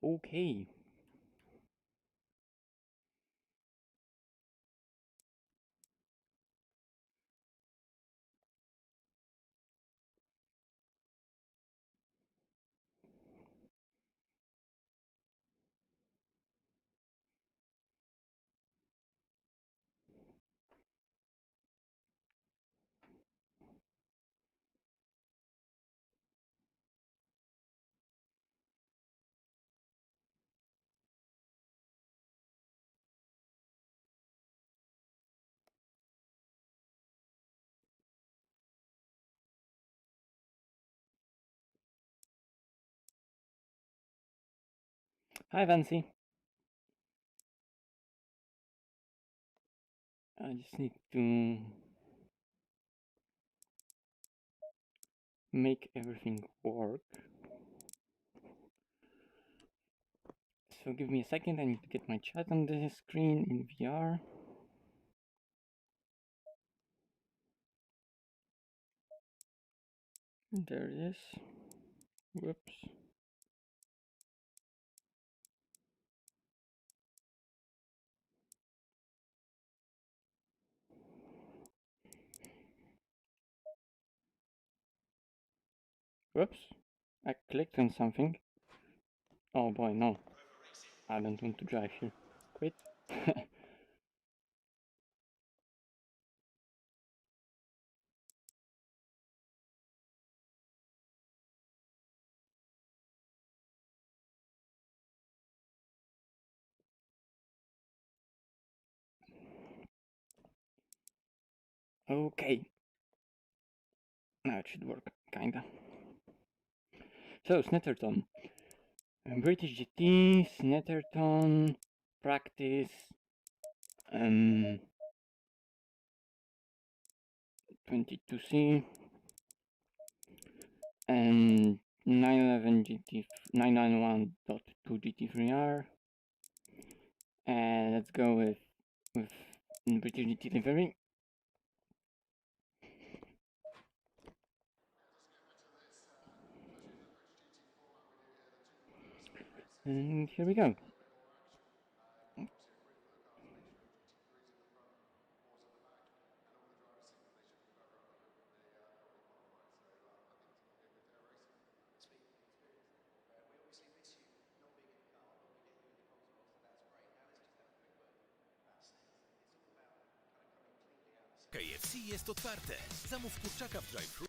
Okay. Hi, Vancy. I just need to make everything work. So give me a second, I need to get my chat on the screen in VR. There it is. Whoops. Whoops. I clicked on something. Oh boy, no. I don't want to drive here. Quit. Okay. Now it should work, kinda. So, Snetterton. British GT, Snetterton, practice, 22C, and 911 GT, 991.2 GT3R. And let's go with British GT livery. And here we go. KFC jest otwarte. Zamów kurczaka w drive-thru.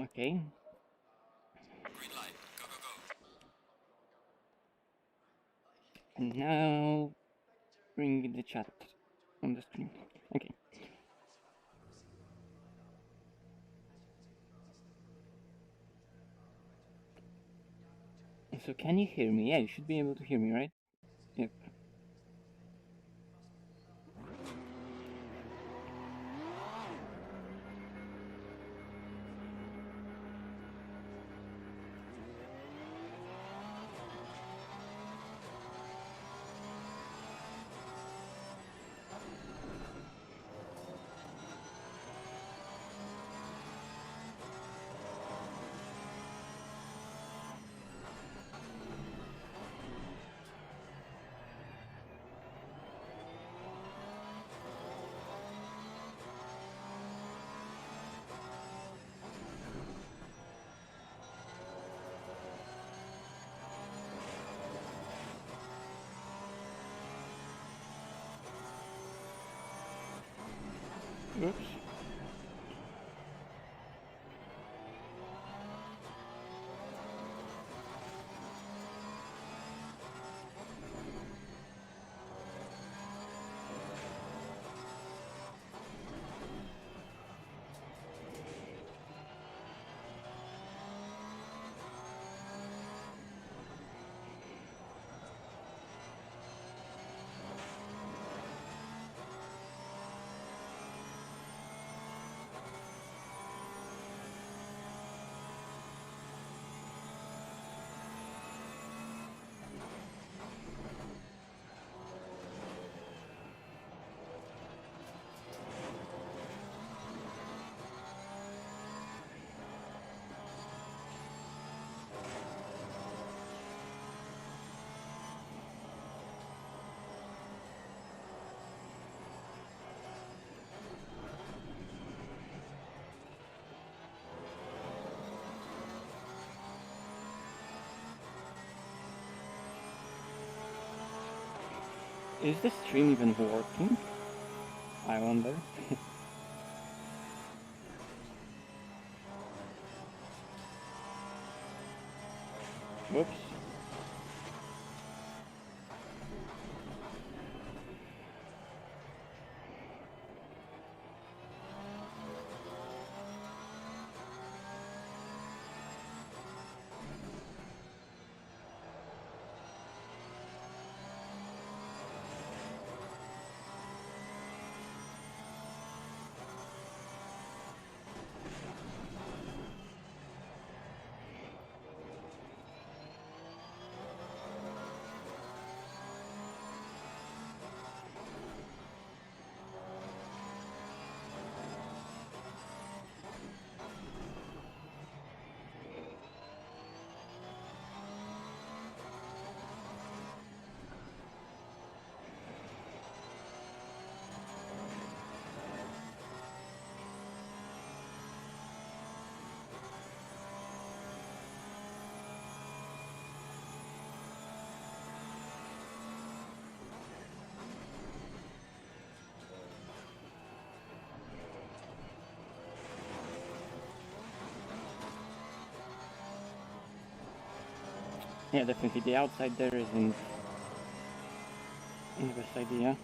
Okay. Green light. Go, go, go. And now bring the chat on the screen. Okay. So can you hear me? Yeah, you should be able to hear me, right? Yep. Oops. Is the stream even working? I wonder. Whoops. Yeah, definitely the outside there isn't the best idea.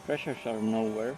Pressures are nowhere.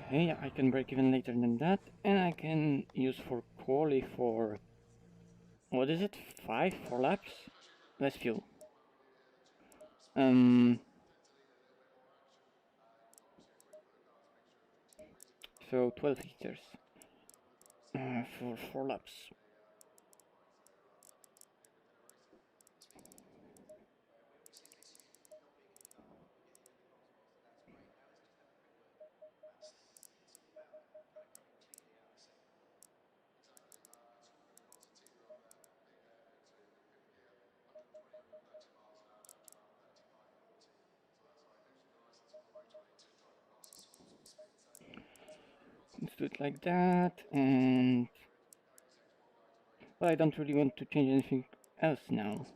Okay, I can break even later than that, and I can use for quali for, what is it, 4 laps? Less fuel. So 12 liters for 4 laps. Let's do it like that, and well, I don't really want to change anything else now.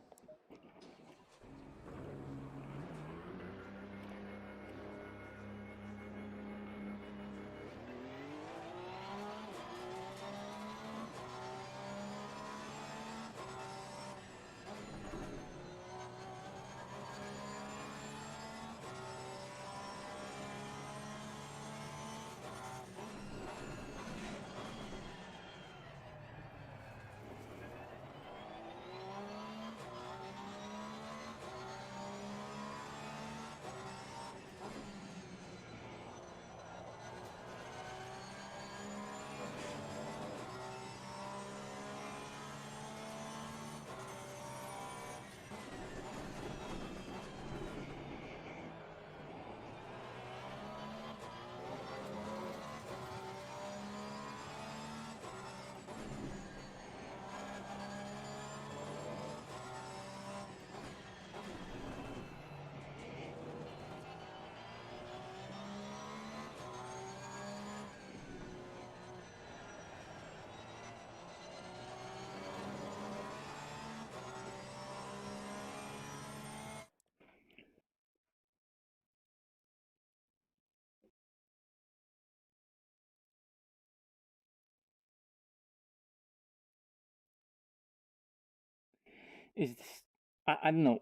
Is this? I don't know.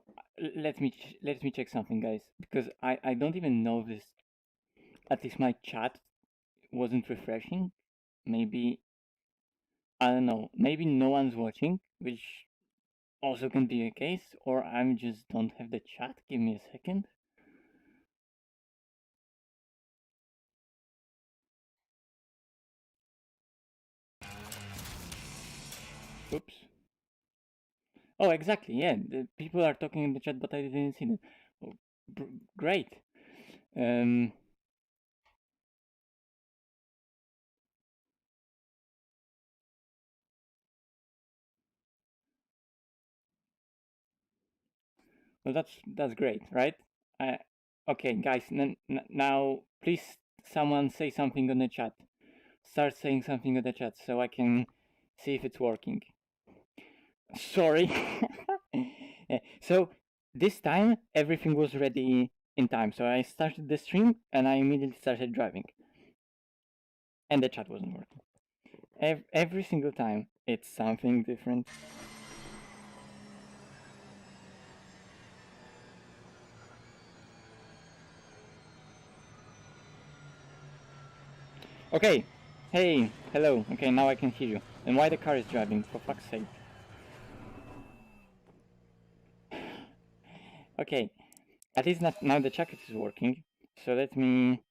Let me check something, guys, because I don't even know this. At least my chat wasn't refreshing. Maybe I don't know. Maybe no one's watching, which also can be a case, or I just don't have the chat. Give me a second. Oops. Oh, exactly. Yeah, the people are talking in the chat, but I didn't see them. Oh, great. Um, well, that's great, right? Okay, guys. Now, please, someone say something on the chat. Start saying something on the chat so I can see if it's working. Sorry. Yeah, so this time everything was ready in time. So I started the stream and I immediately started driving, and the chat wasn't working. Every single time it's something different. Okay. Hey, hello. Okay, now I can hear you. And why the car is driving, for fuck's sake. Okay, at least now the jacket is working. So let me...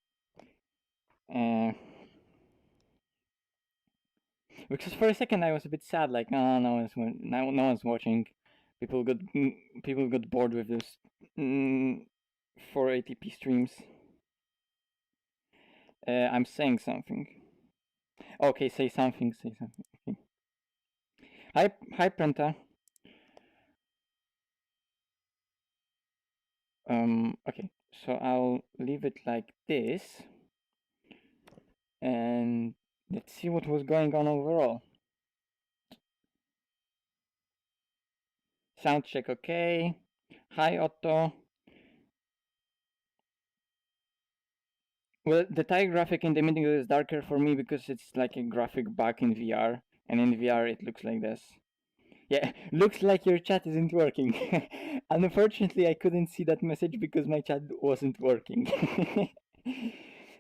Because for a second I was a bit sad, like, oh, no one's watching. People got bored with this 480p streams. I'm saying something. Okay, say something. Okay. Hi, Prenta. Okay, so I'll leave it like this, and let's see what was going on overall. Sound check, okay. Hi, Otto. Well, the tire graphic in the middle is darker for me because it's like a graphic back in VR, and in VR it looks like this. Yeah, looks like your chat isn't working. Unfortunately, I couldn't see that message because my chat wasn't working.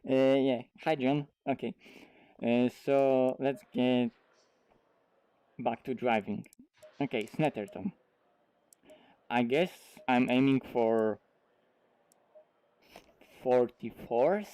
Yeah, Hi, John. Okay, so let's get back to driving. Okay, Snetterton. I guess I'm aiming for 44s.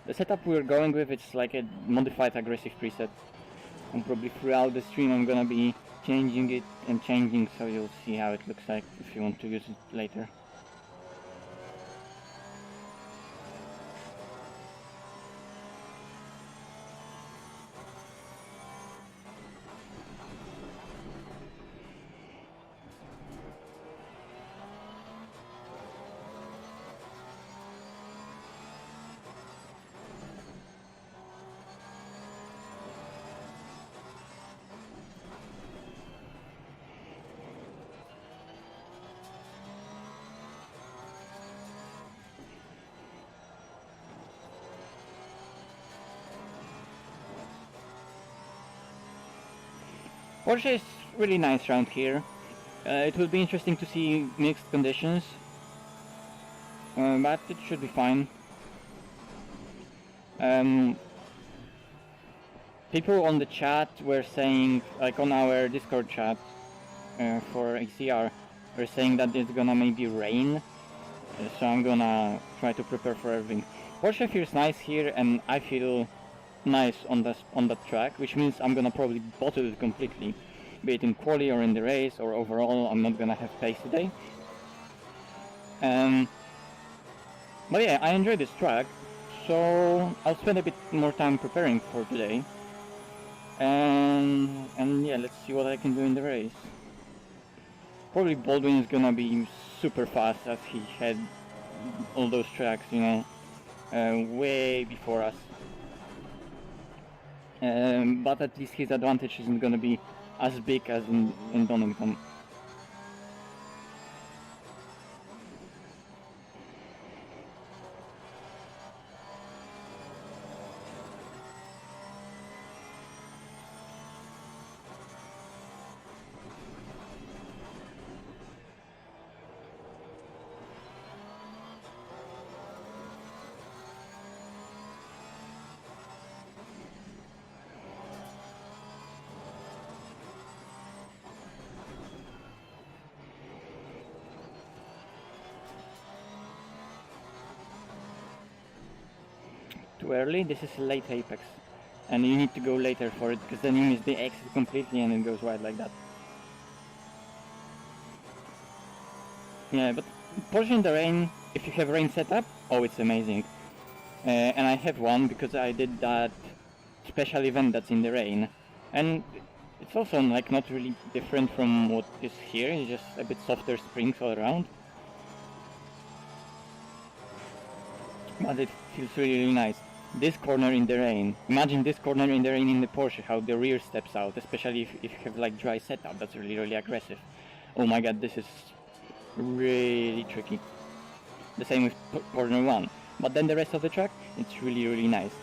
The setup we're going with is like a modified aggressive preset, and probably throughout the stream I'm gonna be changing it and changing, so you'll see how it looks like if you want to use it later. Porsche is really nice around here. It will be interesting to see mixed conditions, but it should be fine. People on the chat were saying, like on our Discord chat for ACR, were saying that it's gonna maybe rain, so I'm gonna try to prepare for everything. Porsche feels nice here, and I feel nice on that track, which means I'm gonna probably bottle it completely, be it in quali or in the race or overall. I'm not gonna have pace today. But yeah, I enjoy this track, so I'll spend a bit more time preparing for today. And yeah, let's see what I can do in the race. Probably Baldwin is gonna be super fast, as he had all those tracks, you know, way before us. But at least his advantage isn't gonna be as big as in Donington. Too early, this is a late apex. And you need to go later for it, because then you miss the exit completely and it goes wide like that. Yeah, but Porsche in the rain, if you have rain setup, oh, it's amazing. And I have one because I did that special event that's in the rain. And it's also like not really different from what is here, it's just a bit softer springs all around. But it feels really, really nice. This corner in the rain, imagine this corner in the rain in the Porsche, how the rear steps out, especially if you have like dry setup, that's really, really aggressive. Oh my god, this is really tricky. The same with corner 1. But then the rest of the track, it's really, really nice.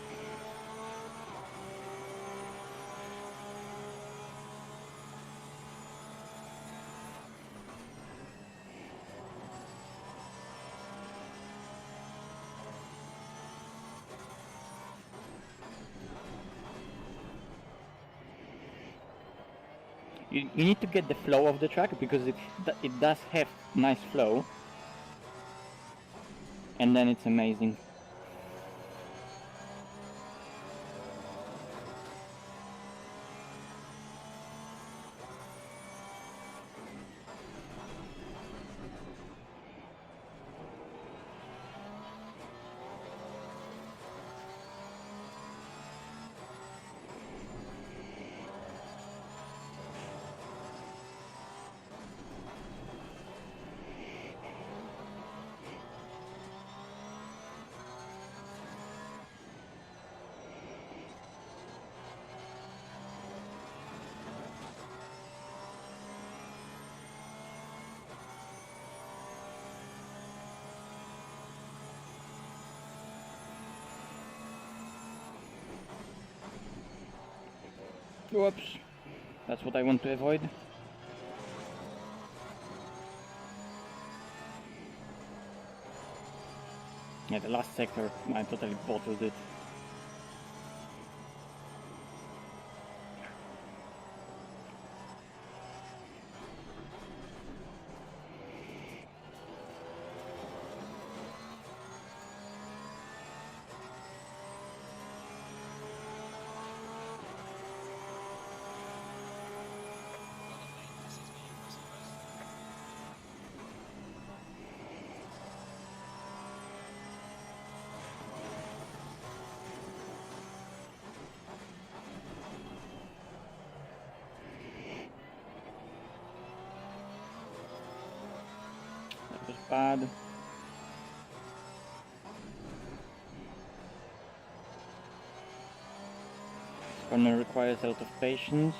You need to get the flow of the track, because it does have nice flow. And then it's amazing. Whoops. That's what I want to avoid. Yeah, the last sector, I totally bottled it. That was bad. This corner requires a lot of patience.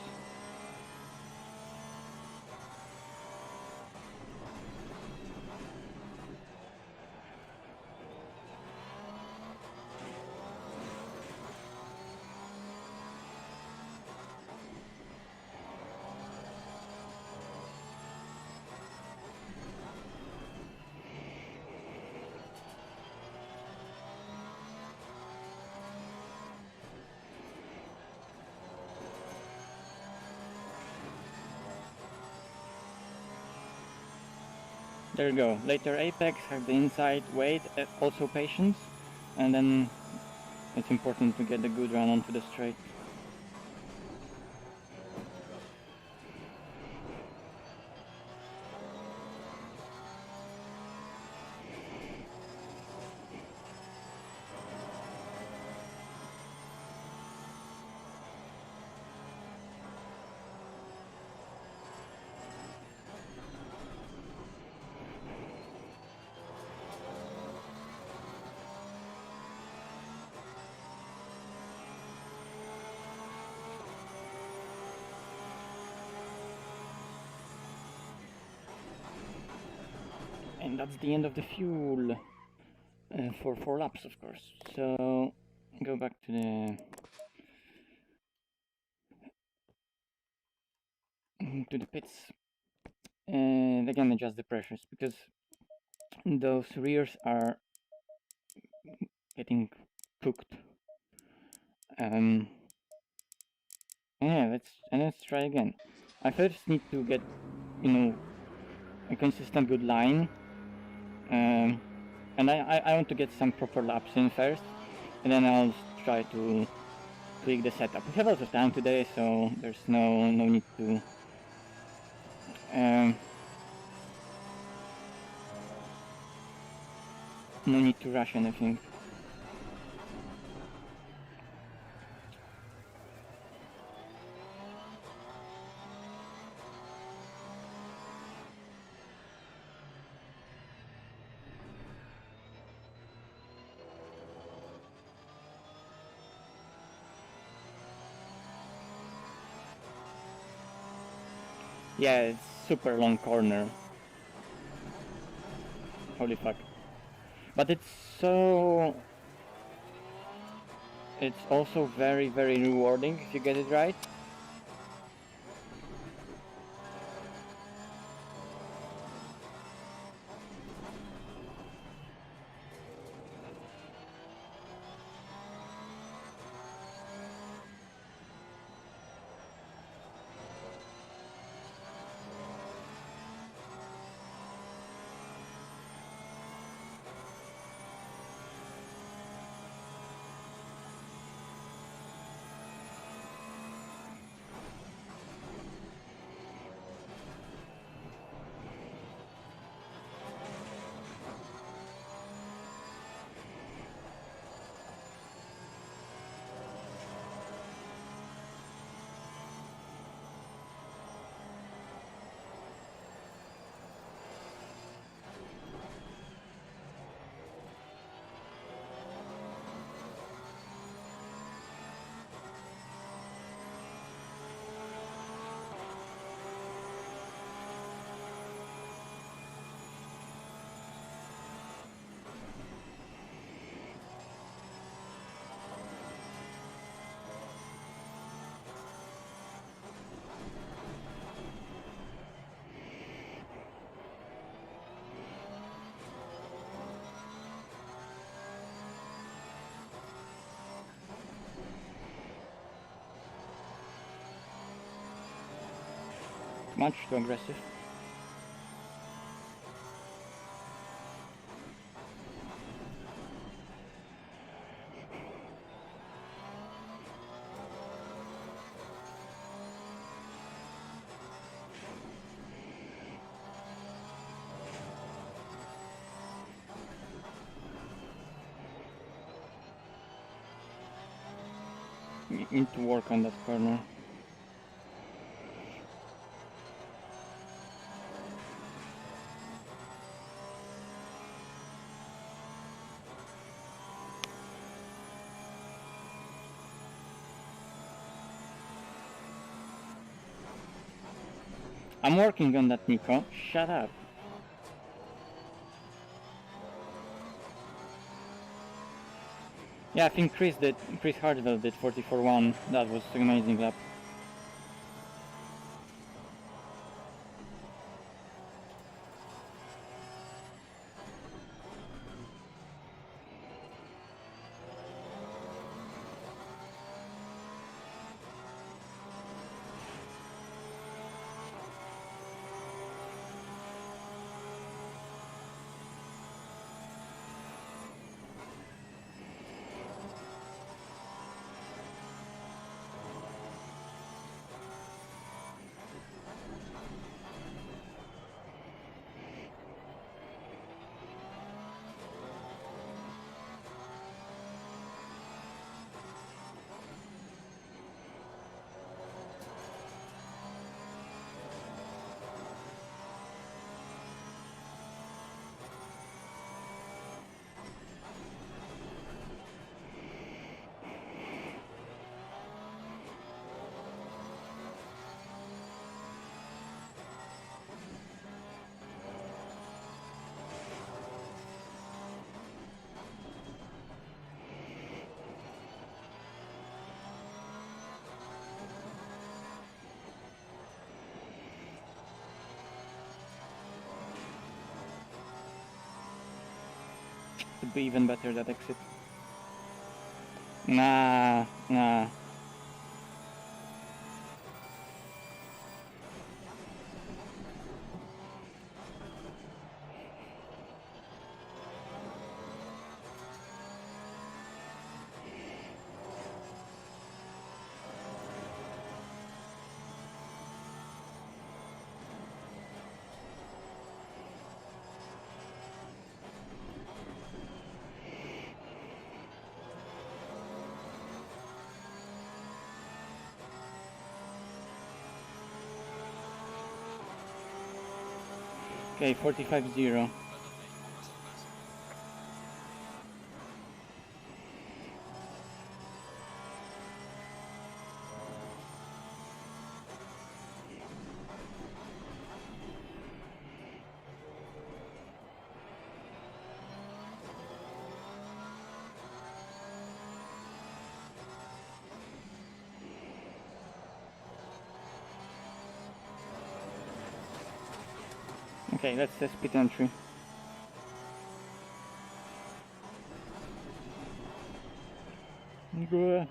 There you go. Later apex, have the inside weight, also patience, and then it's important to get a good run onto the straight. And that's the end of the fuel for 4 laps, of course. So go back to the pits and again adjust the pressures because those rears are getting cooked. Yeah, let's try again. I first need to get, you know, a consistent good line. And I want to get some proper laps in first, and then I'll try to tweak the setup. We have a lot of time today, so there's no need to no need to rush anything. Yeah, it's super long corner. Holy fuck. But it's also very rewarding if you get it right. Much too aggressive. Need to work on that corner. I'm working on that, Nico. Shut up. Yeah, I think Chris Hardwell did 44.1. That was an amazing lap. Could be even better, that exit. Nah. Okay, 45.0. Okay, let's test pit entry. Good.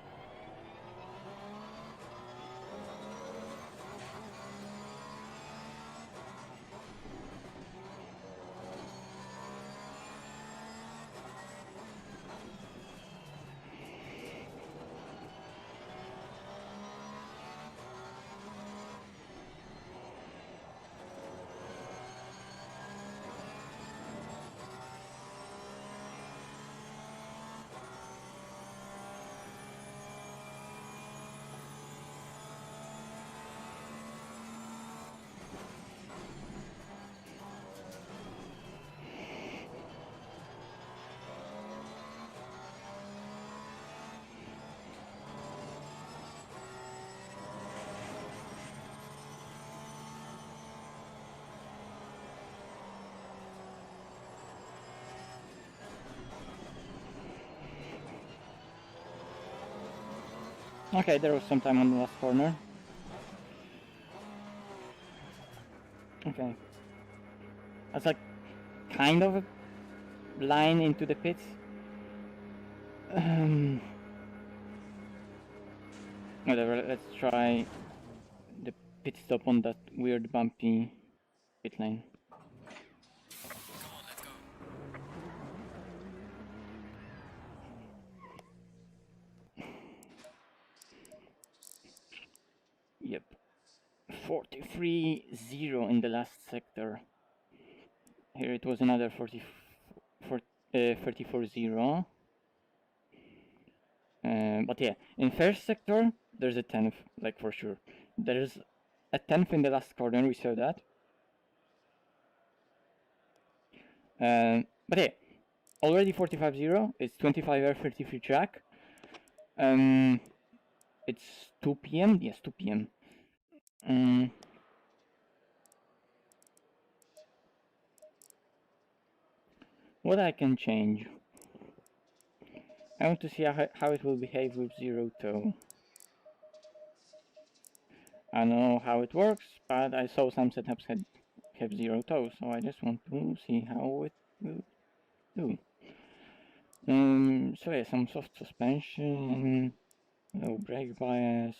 Okay, there was some time on the last corner. Okay. That's like kind of a line into the pits. Whatever, let's try the pit stop on that weird bumpy pit lane. Yep. 43-0 in the last sector. Here it was another 34-0. But yeah, in first sector, there's a 10th, like for sure. There's a 10th in the last corner, we saw that. But yeah, already 45-0, it's 25R 33 track. It's 2 p.m. Yes, 2 p.m. What I can change? I want to see how it will behave with zero toe. I know how it works, but I saw some setups have zero toe, so I just want to see how it will do. So yeah, some soft suspension, low brake bias.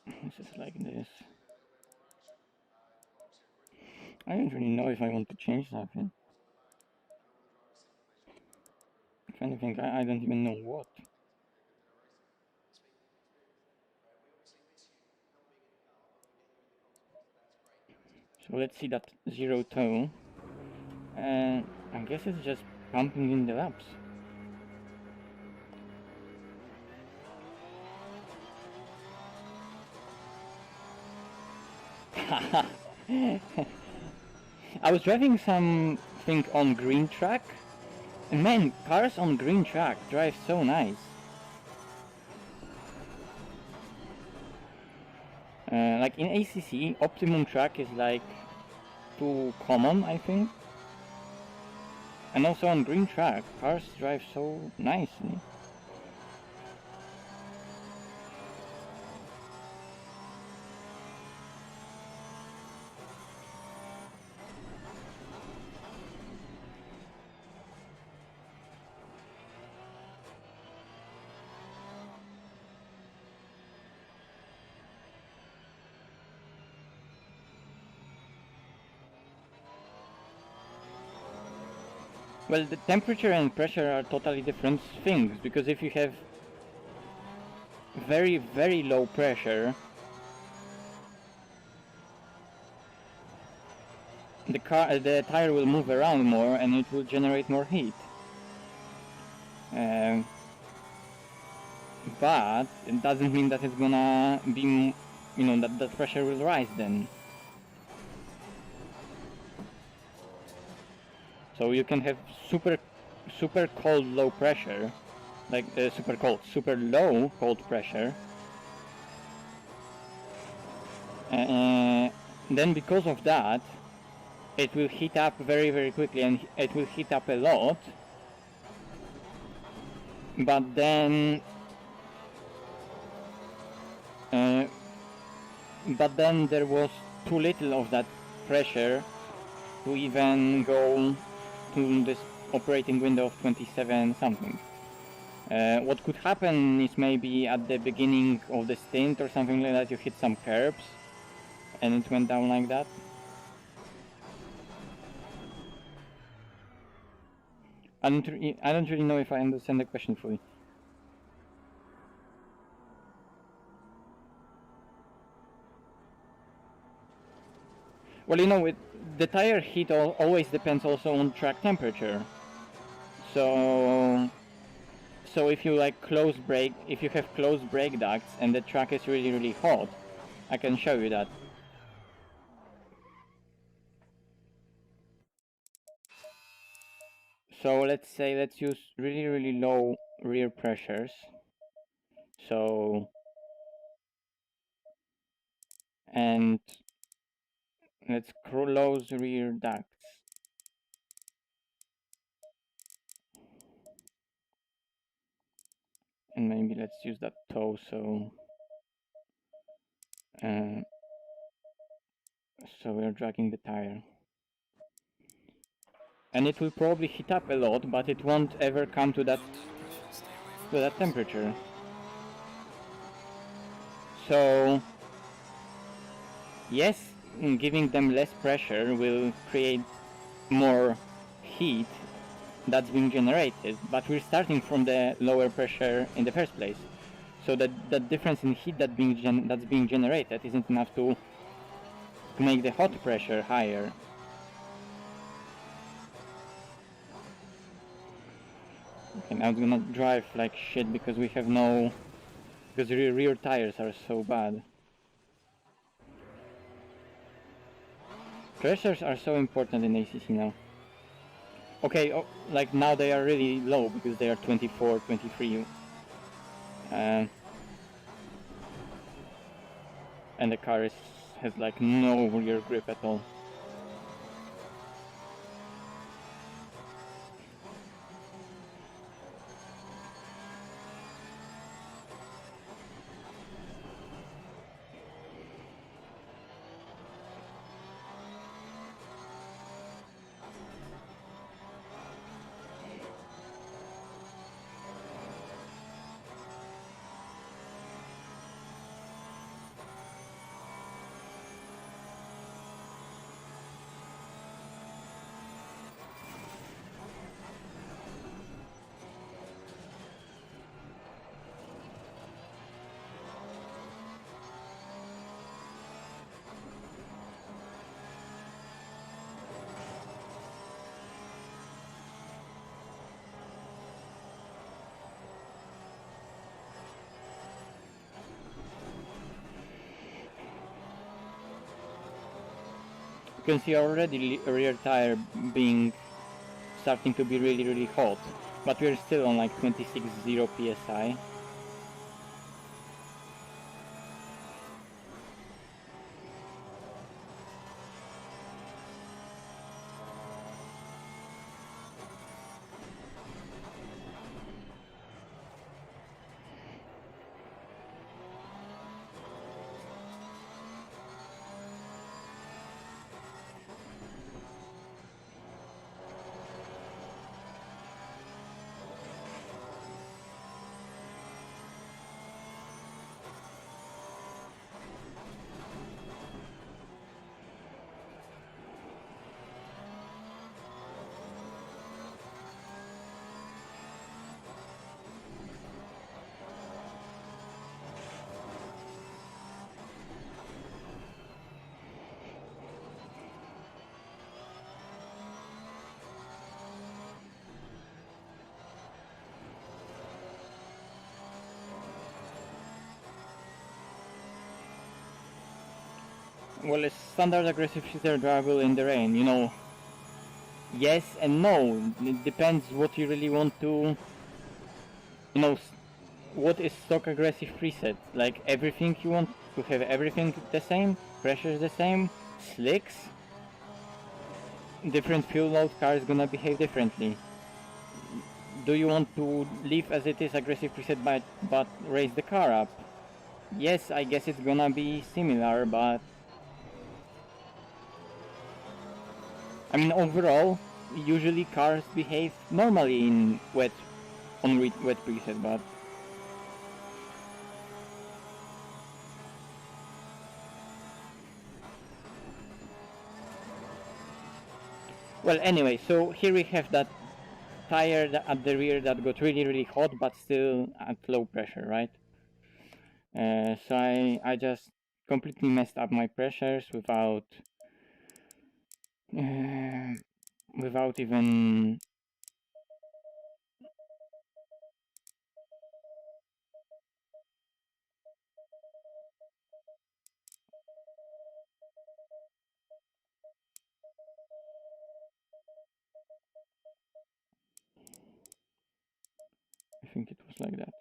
This is like this. I don't really know if I want to change something. If anything, I don't even know what. So let's see that zero toe. I guess it's just pumping in the laps. I was driving something on green track, and man, cars on green track drive so nice. Like in ACC, optimum track is like too common, I think. And also on green track, cars drive so nicely. Well, the temperature and pressure are totally different things, because if you have very, very low pressure, the tire will move around more and it will generate more heat. But it doesn't mean that it's gonna be, that the pressure will rise then. So you can have super cold low pressure, like super low cold pressure. Then because of that, it will heat up very, very quickly, and it will heat up a lot. But then there was too little of that pressure to even go to this operating window of 27 something. What could happen is maybe at the beginning of the stint or something like that, you hit some curbs and it went down like that. I don't really know if I understand the question fully. Well, the tire heat always depends also on track temperature. So if you have closed brake ducts and the track is really, really hot, I can show you that. So let's use really, really low rear pressures. And let's close rear ducts. And maybe let's use that toe, so we're dragging the tire. And it will probably heat up a lot, but it won't ever come to that temperature. So yes, giving them less pressure will create more heat that's being generated, but we're starting from the lower pressure in the first place. So that difference in heat that's being generated isn't enough to make the hot pressure higher. Okay, now it's gonna drive like shit because we have no... because rear tires are so bad. Pressures are so important in ACC now. Okay, like now they are really low because they are 24, 23. And the car has like no rear grip at all. You can see already rear tire starting to be really hot, but we're still on like 26.0 psi. Well, a standard aggressive shooter drivable in the rain, you know. Yes and no. It depends what you really want to... You know, what is stock aggressive preset? Like everything you want to have everything the same? Pressure the same? Slicks? Different fuel load car is gonna behave differently. Do you want to leave as it is aggressive preset but raise the car up? Yes, I guess it's gonna be similar, but... I mean, overall, usually cars behave normally in wet preset, but... Well, anyway, so here we have that tire at the rear that got really hot, but still at low pressure, right? So I just completely messed up my pressures without even... I think it was like that.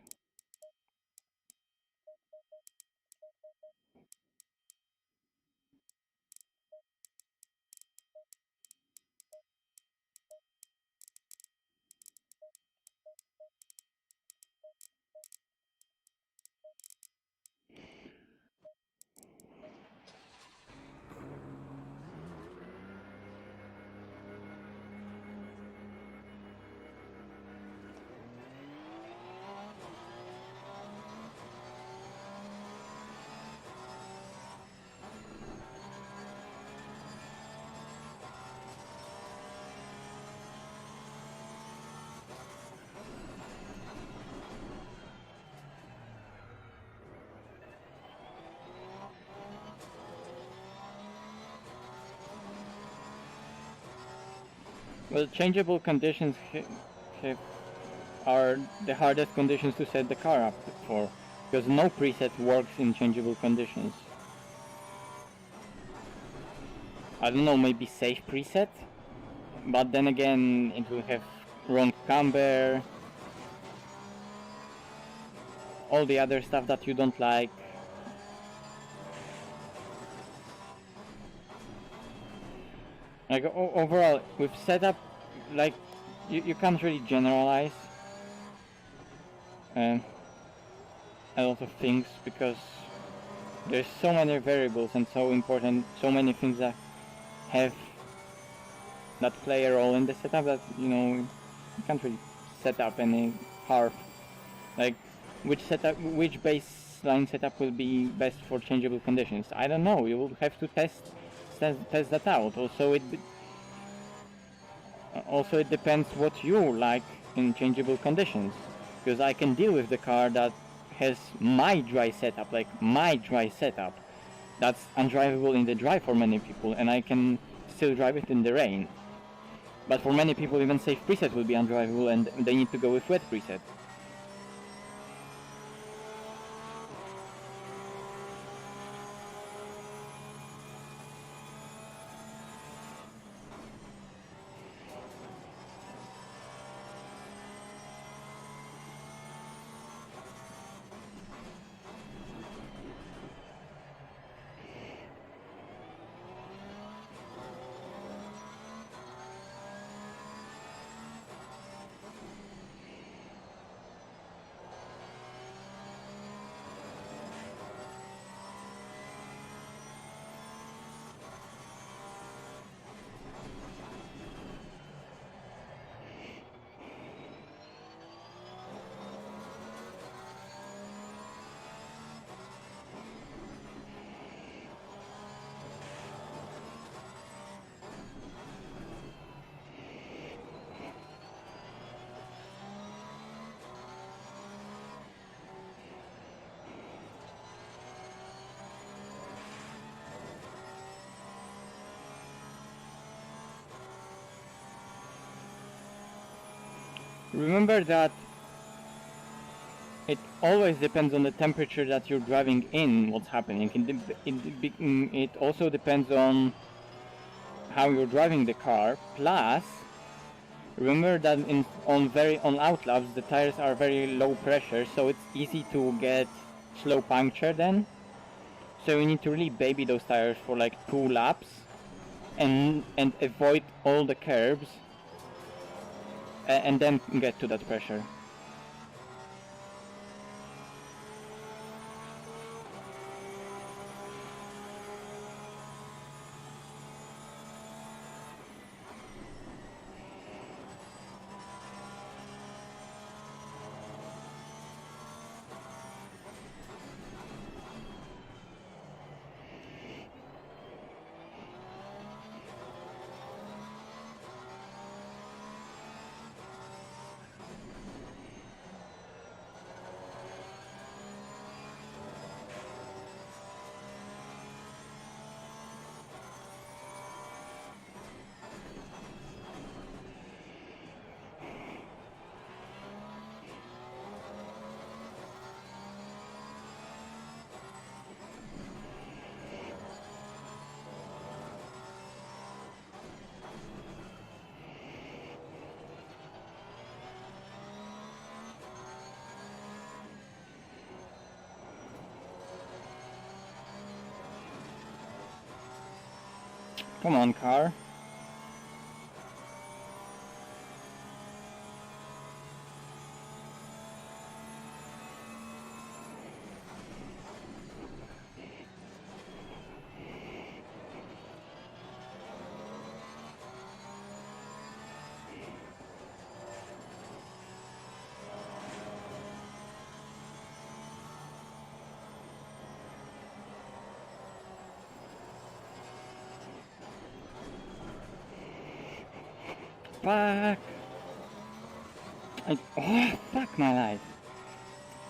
Well, changeable conditions are the hardest conditions to set the car up for, because no preset works in changeable conditions. I don't know, maybe safe preset, but then again it will have wrong camber, all the other stuff that you don't like. Like overall, with setup, like you can't really generalize a lot of things, because there's so many variables and so important, so many things that play a role in the setup that, you know, you can't really set up any car. Like, which baseline setup will be best for changeable conditions? I don't know. You will have to test that out. Also it depends what you like in changeable conditions, because I can deal with the car that has my dry setup, like my dry setup, that's undrivable in the dry for many people, and I can still drive it in the rain. But for many people, even safe preset will be undrivable, and they need to go with wet preset. Remember that it always depends on the temperature that you're driving in, what's happening. It also depends on how you're driving the car. Plus, remember that on outlaps the tires are very low pressure, so it's easy to get slow puncture then. So you need to really baby those tires for like 2 laps and avoid all the curbs, and then get to that pressure. Come on, car. Fuck! Oh, fuck my life.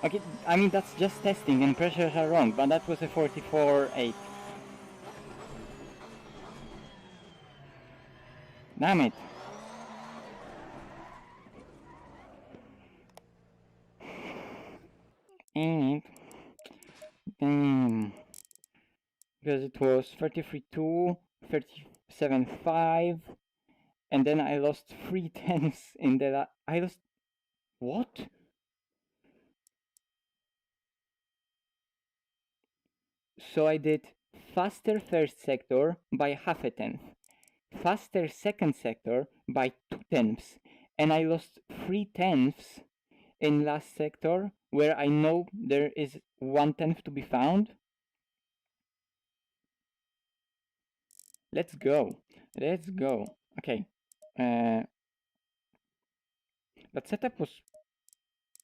Okay, I mean that's just testing and pressures are wrong, but that was a 44.8. Damn it. in it. Damn. Because it was 33.2, 37.5, and then I lost 3/10 in the I lost what? So I did faster first sector by 0.5, faster second sector by 0.2, and I lost 3/10 in last sector where I know there is 1/10 to be found. Let's go. Let's go. Okay. That setup was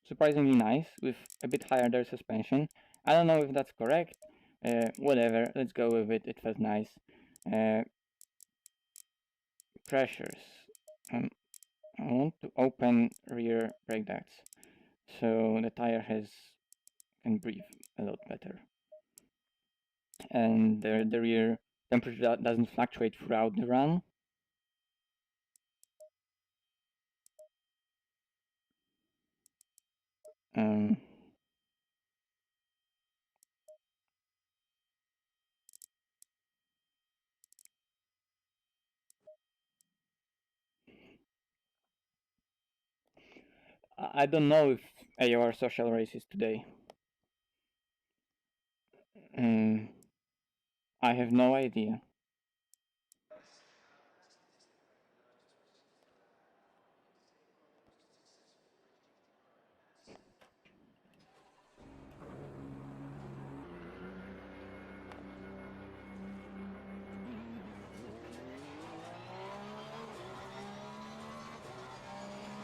surprisingly nice with a bit higher their suspension. I don't know if that's correct. Whatever. Let's go with it. It felt nice. Pressures. I want to open rear brake ducts so the tire can breathe a lot better, and the rear temperature doesn't fluctuate throughout the run. I don't know if AOR social races today. I have no idea.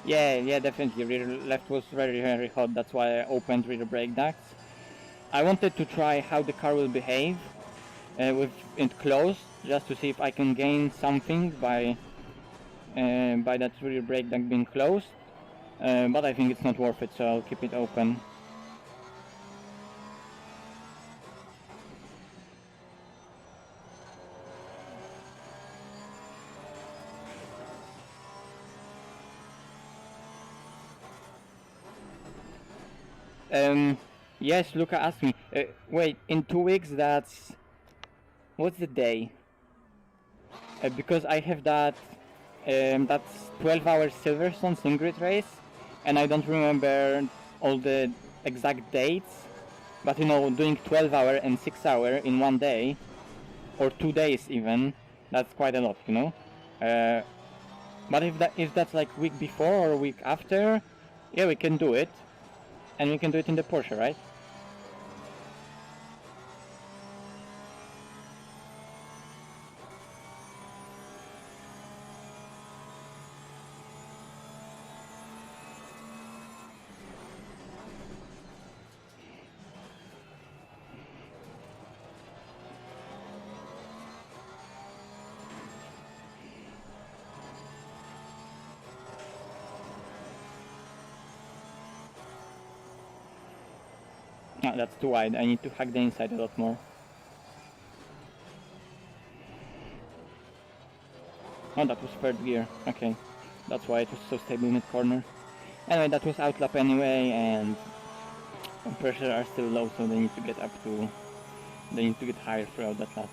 Yeah, definitely. Rear left was very hot. That's why I opened rear brake ducts. I wanted to try how the car will behave with it closed, just to see if I can gain something by that rear brake duct being closed. But I think it's not worth it, so I'll keep it open. Yes, Luca asked me. Wait, in 2 weeks, what's the day? Because I have that's 12-hour Silverstone Singrid race, and I don't remember all the exact dates. But you know, doing 12-hour and 6-hour in one day, or 2 days even, that's quite a lot, you know. But if that's like week before or week after, yeah, we can do it, and we can do it in the Porsche, right? No, that's too wide. I need to hack the inside a lot more. Oh, that was third gear. Okay, that's why it was so stable mid-corner. Anyway, that was outlap anyway, and pressure are still low, so they need to get they need to get higher throughout that lap.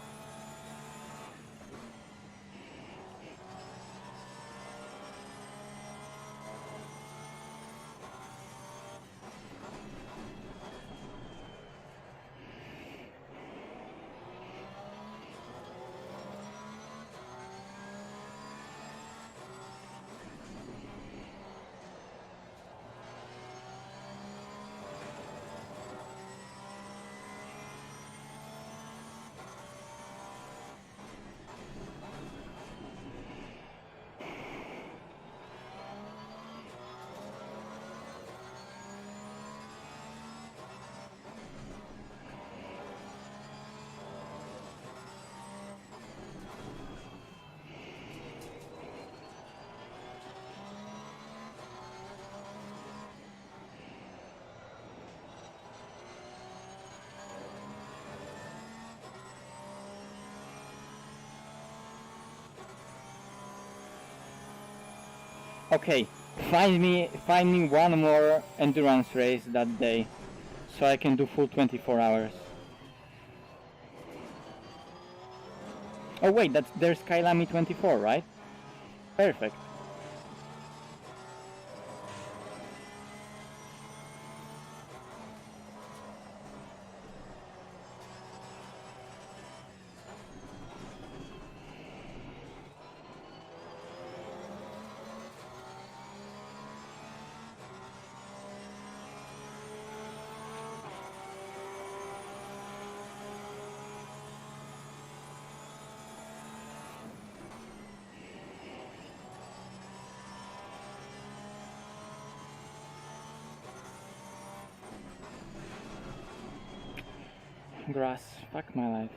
Okay, find me one more endurance race that day, so I can do full 24 hours. Oh wait, there's Skylami 24, right? Perfect. Grass, fuck my life.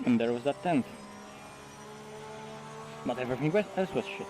And there was that tent. But everything else was shit.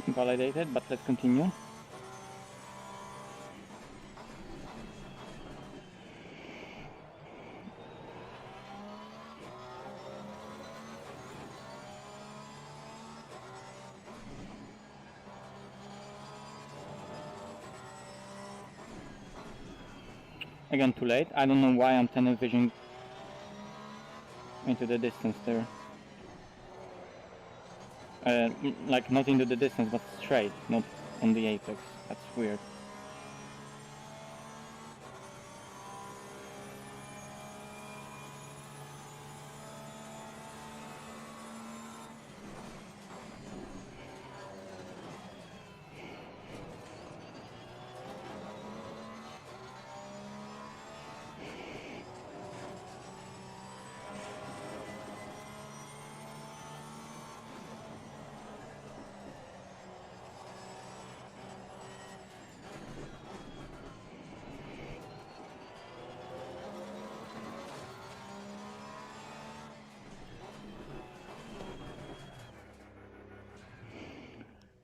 Validated, but let's continue. Again, too late. I don't know why I'm tunnel vision into the distance there. Like not into the distance, but straight, not on the apex. That's weird.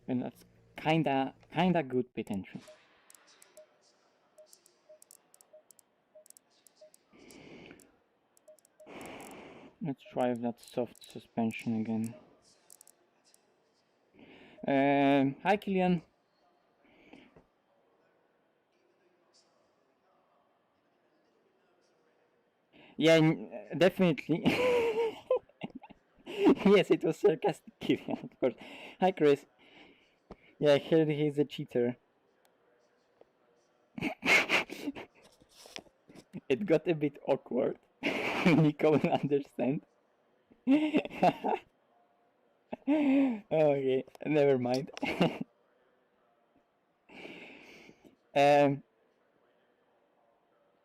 And that's kinda good pit entry. Let's try that soft suspension again. Hi Killian. Yeah, definitely. Yes, it was sarcastic, Killian, of course. Hi Chris. Yeah, I heard he's a cheater. It got a bit awkward. Nico will understand. Okay, never mind.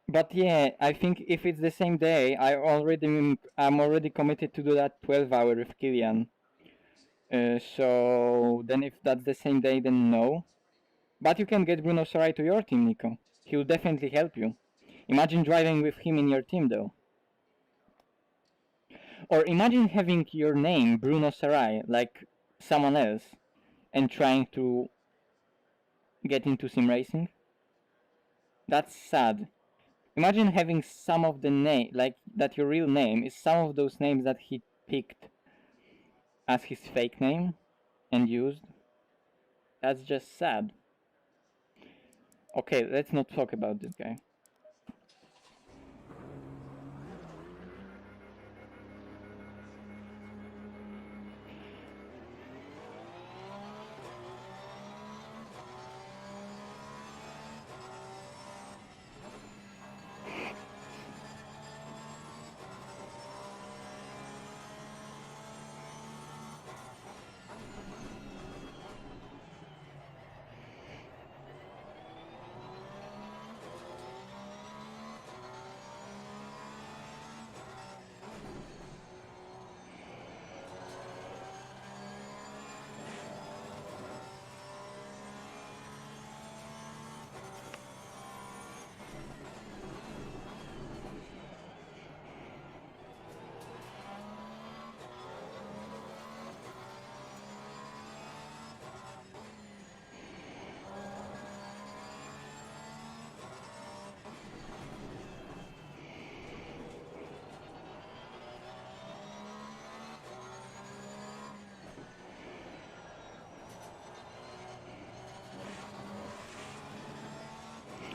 But yeah, I think if it's the same day, I'm already committed to do that 12 hour with Killian. So then if that's the same day, then no. But you can get Bruno Sarai to your team, Nico. He'll definitely help you. Imagine driving with him in your team, though. Or imagine having your name Bruno Sarai, like someone else, and trying to get into sim racing. That's sad. Imagine having some of the name, like that your real name is some of those names that he picked as his fake name and used. That's just sad. Okay, let's not talk about this guy.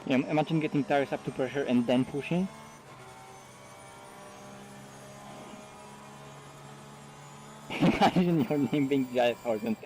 Yeah, imagine getting tires up to pressure and then pushing. Imagine your name being Giles Horton.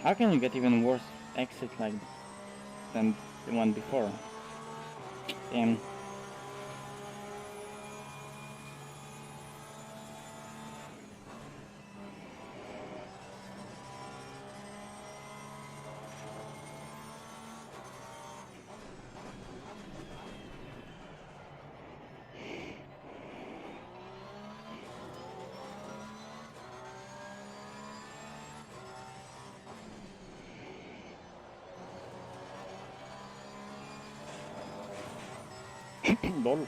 How can you get even worse exit like than the one before? Damn. Lol.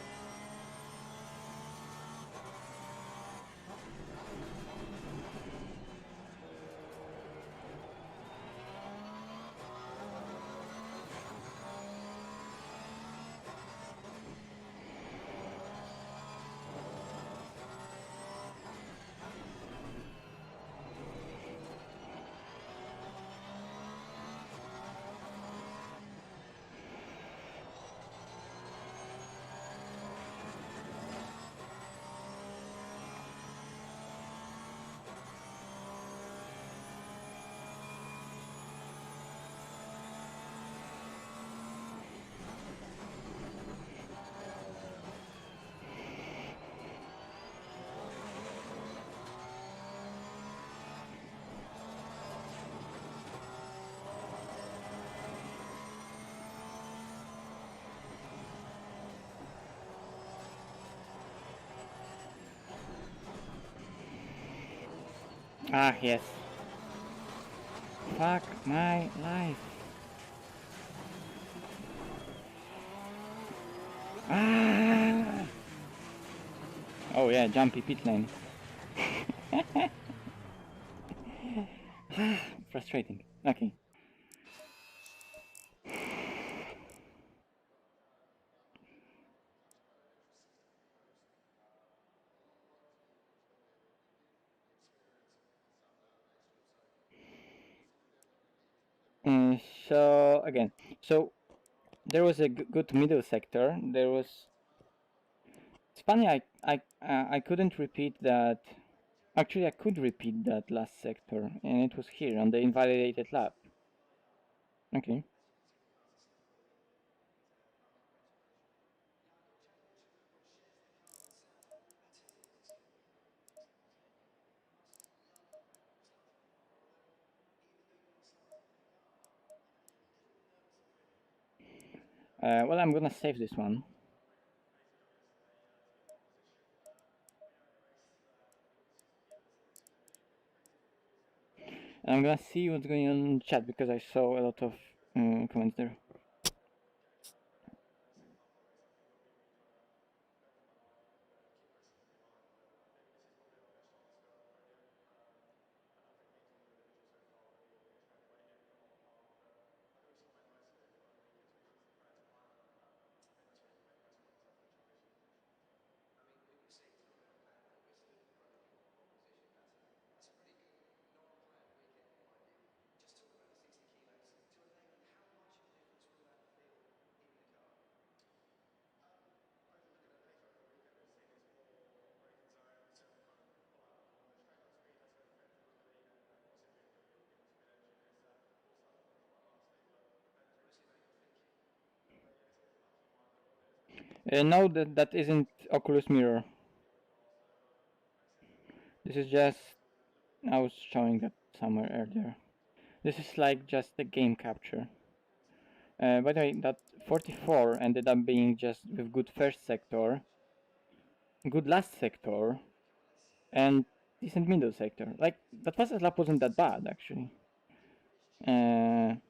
Ah, yes. Fuck my life. Ah! Oh yeah, jumpy pit lane. Frustrating. Okay. So again, so there was a good middle sector. There was. It's funny. I couldn't repeat that. Actually, I could repeat that last sector, and it was here on the invalidated lap. Okay. Well, I'm gonna save this one. And I'm gonna see what's going on in chat because I saw a lot of comments there. No, that isn't Oculus Mirror. This is just, I was showing that somewhere earlier. This is like just a game capture. By the way, that 44 ended up being just with good first sector, good last sector, and decent middle sector. Like, that first lap wasn't that bad, actually. There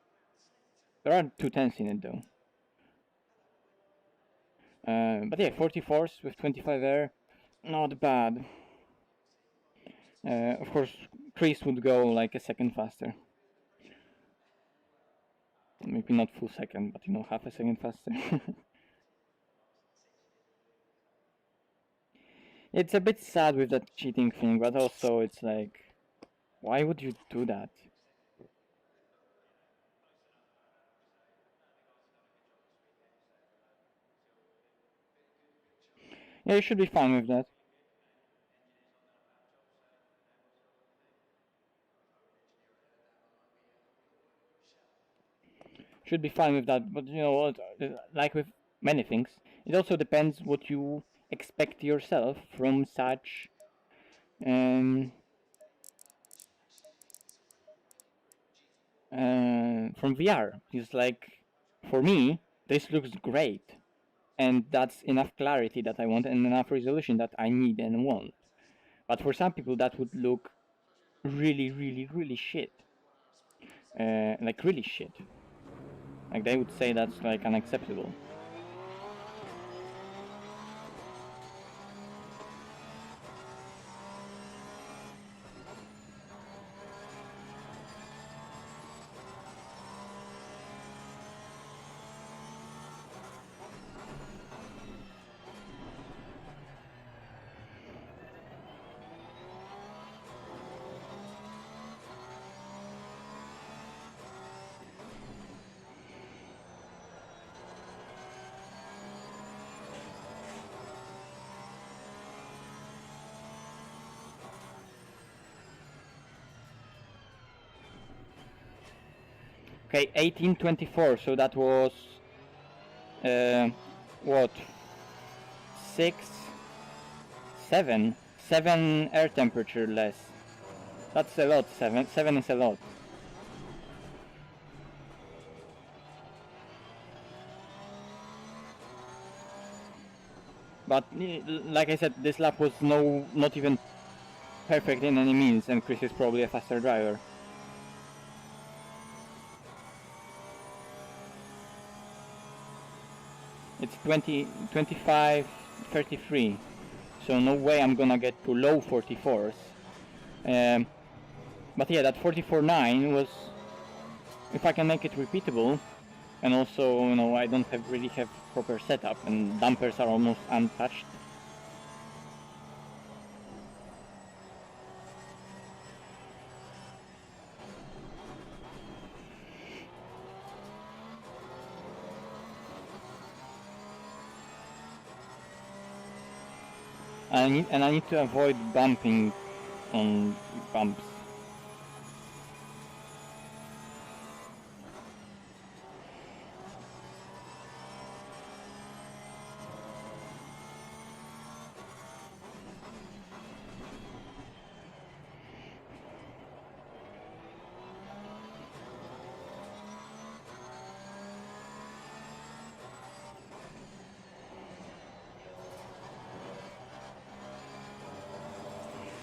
are 210s in it, though. But yeah, 44s with 25 air, not bad. Of course, Chris would go like a second faster. Maybe not full second, but you know, half a second faster. It's a bit sad with that cheating thing, but also it's like, why would you do that? Yeah, you should be fine with that. should be fine with that. But you know what, like with many things, it also depends what you expect yourself from such from VR. It's like, for me, this looks great, and that's enough clarity that I want and enough resolution that I need and want. But for some people, that would look really, really, really shit. Like really shit. Like they would say that's like unacceptable. Okay, 1824, so that was what, 6, 7, 7 air temperature less. That's a lot. 7 is a lot. But like I said, this lap was not even perfect in any means, and Chris is probably a faster driver. It's 25, 33, so no way I'm gonna get to low 44s. But yeah, that 44.9 was, if I can make it repeatable, and also, you know, I don't really have proper setup, and dampers are almost untouched. I need to avoid bumping on bumps.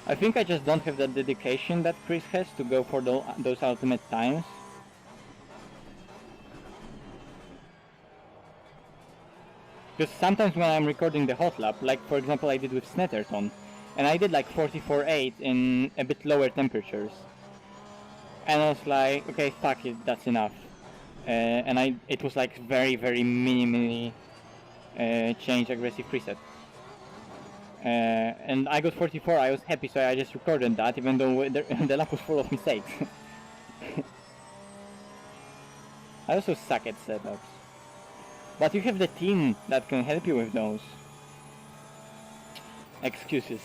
I think I just don't have that dedication that Chris has to go for those ultimate times. Because sometimes when I'm recording the hot lap, like for example I did with Snetterton, and I did like 44.8 in a bit lower temperatures. And I was like, okay, fuck it, that's enough. And it was like very, very minimally changed aggressive preset. And I got 44, I was happy, so I just recorded that, even though the lap was full of mistakes. I also suck at setups. But you have the team that can help you with those. Excuses.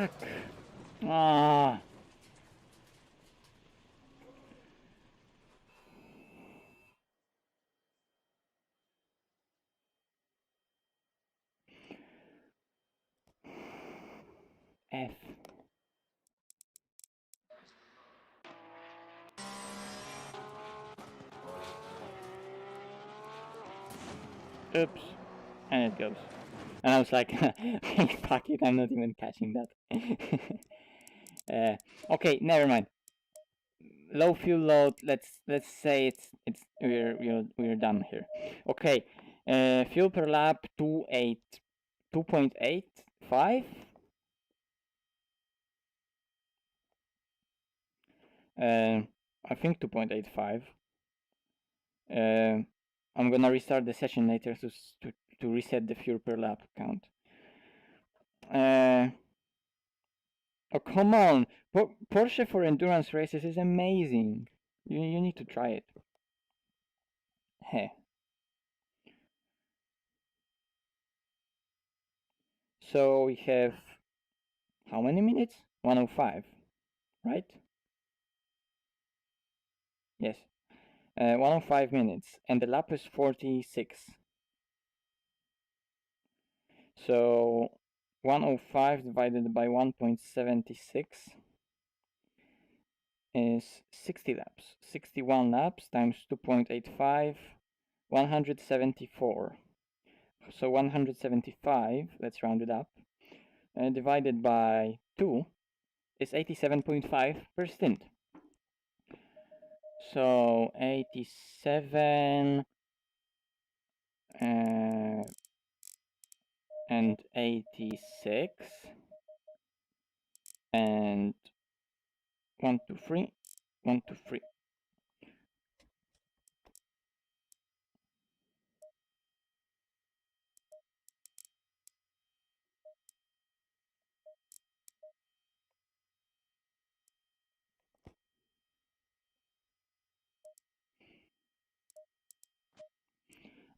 Fuck. Ah. Oops. And it goes. And I was like, fuck it, I'm not even catching that. Okay, never mind. Low fuel load. Let's say we're done here. Okay, fuel per lap 2.85. I think 2.85. I'm gonna restart the session later to reset the fuel per lap count. Oh, come on! Porsche for endurance races is amazing. You need to try it. Heh. So we have how many minutes? 105, right? Yes. 105 minutes, and the lap is 46. So 105 divided by 1.76 is 60 laps. 61 laps times 2.85, 174. So 175, let's round it up, divided by 2 is 87.5 per stint. So 87 and 86 and 1, 2, 3, 1, 2, 3.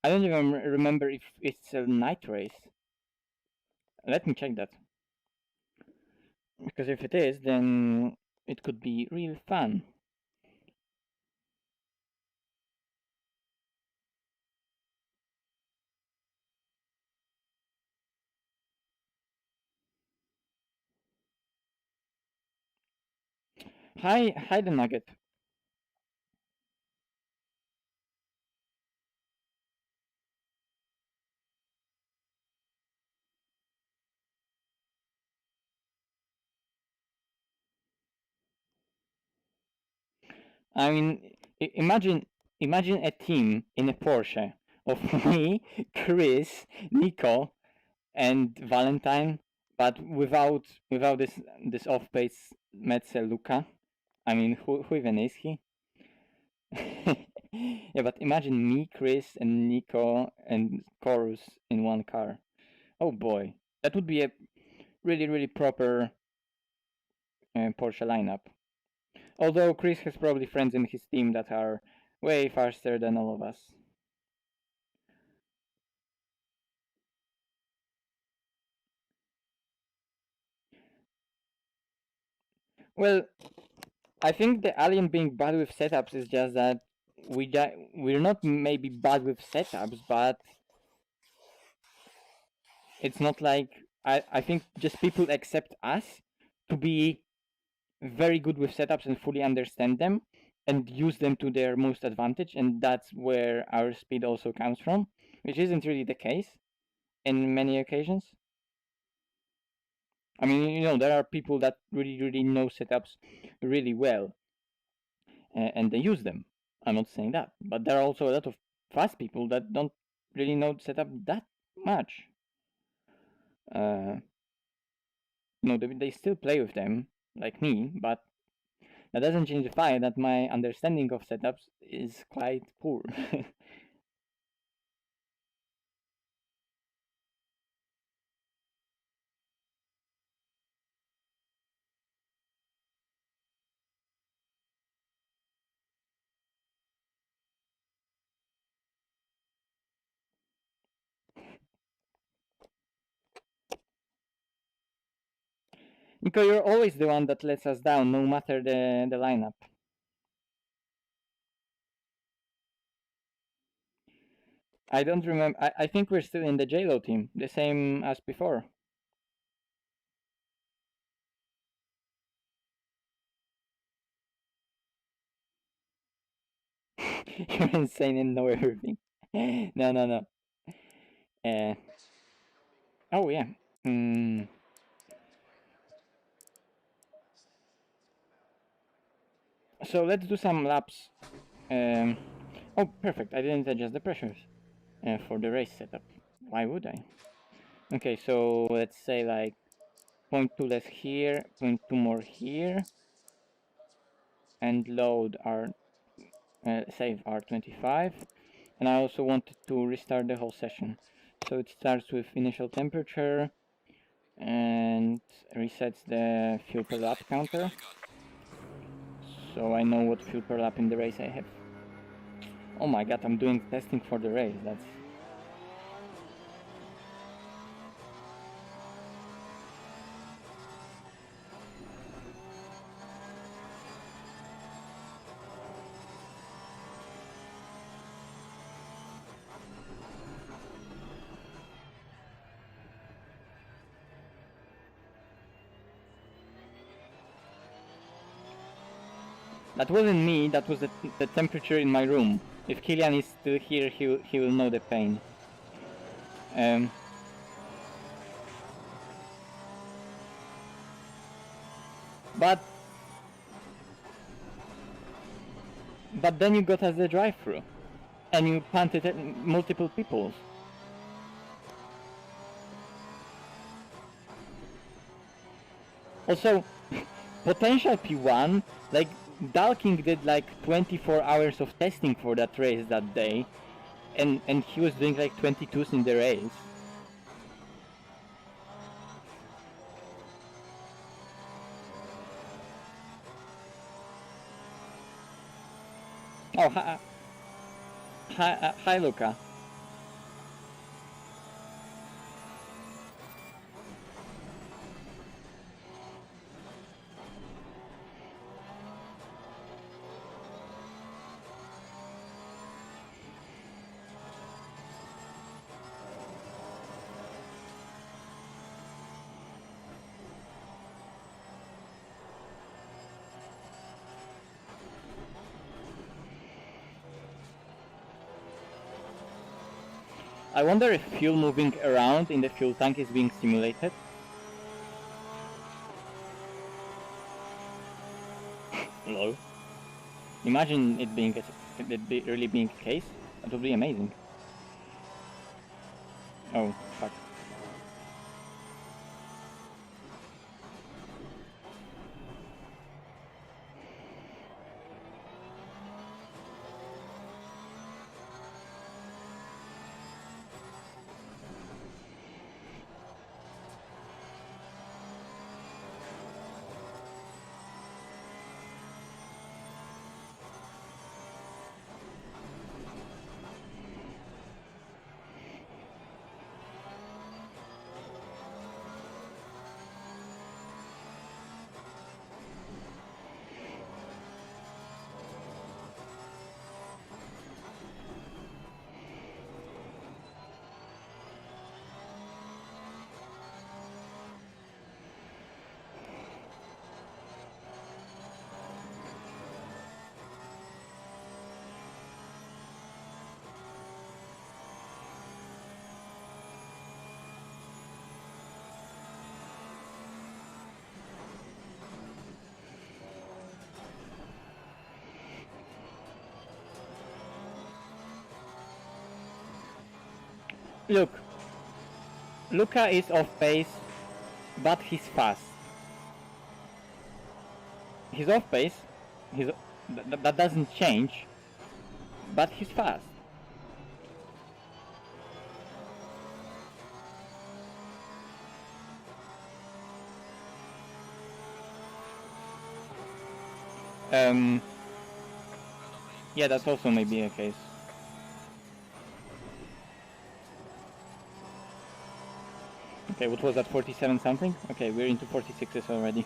I don't even remember if it's a night race. Let me check that. Because if it is, then it could be real fun. Hi the Nugget. I mean, imagine a team in a Porsche of me, Chris, Nico, and Valentine, but without this off-pace Metzel Luca. I mean, who even is he? Yeah, but imagine me, Chris, and Nico and Chorus in one car. Oh boy, that would be a really proper Porsche lineup. Although Chris has probably friends in his team that are way faster than all of us. Well, I think the alien being bad with setups is just that we're not maybe bad with setups, but it's not like I think just people accept us to be very good with setups and fully understand them and use them to their most advantage, and that's where our speed also comes from, which isn't really the case in many occasions. I mean, there are people that really know setups really well, and they use them. I'm not saying that, but there are also a lot of fast people that don't really know setup that much. They still play with them like me, but that doesn't change the fact that my understanding of setups is quite poor. Nico, you're always the one that lets us down, no matter the lineup. I don't remember. I think we're still in the JLo team, the same as before. You're insane and know everything. No. Oh yeah. Mm. So let's do some laps. Oh, perfect. I didn't adjust the pressures for the race setup. Why would I? Okay, so let's say like 0.2 less here, 0.2 more here, and load our save R25. And I also wanted to restart the whole session. So it starts with initial temperature and resets the fuel per lap counter. So I know what fuel per lap in the race I have. Oh my god, I'm doing testing for the race. That's... That wasn't me, that was the temperature in my room. If Killian is still here, he will know the pain. But then you got us the drive-through, and you punted at multiple people. Also, potential P1, like, Dalking did like 24 hours of testing for that race that day, and he was doing like 22s in the race. Oh, hi Luca. I wonder if fuel moving around in the fuel tank is being simulated. Lol. Imagine it being really being a case. That would be amazing. Oh, fuck. Look, Luca is off pace, but he's fast. He's off pace, that doesn't change, but he's fast. Yeah, that's also maybe a case. Okay, what was that, 47 something? Okay, we're into 46s already.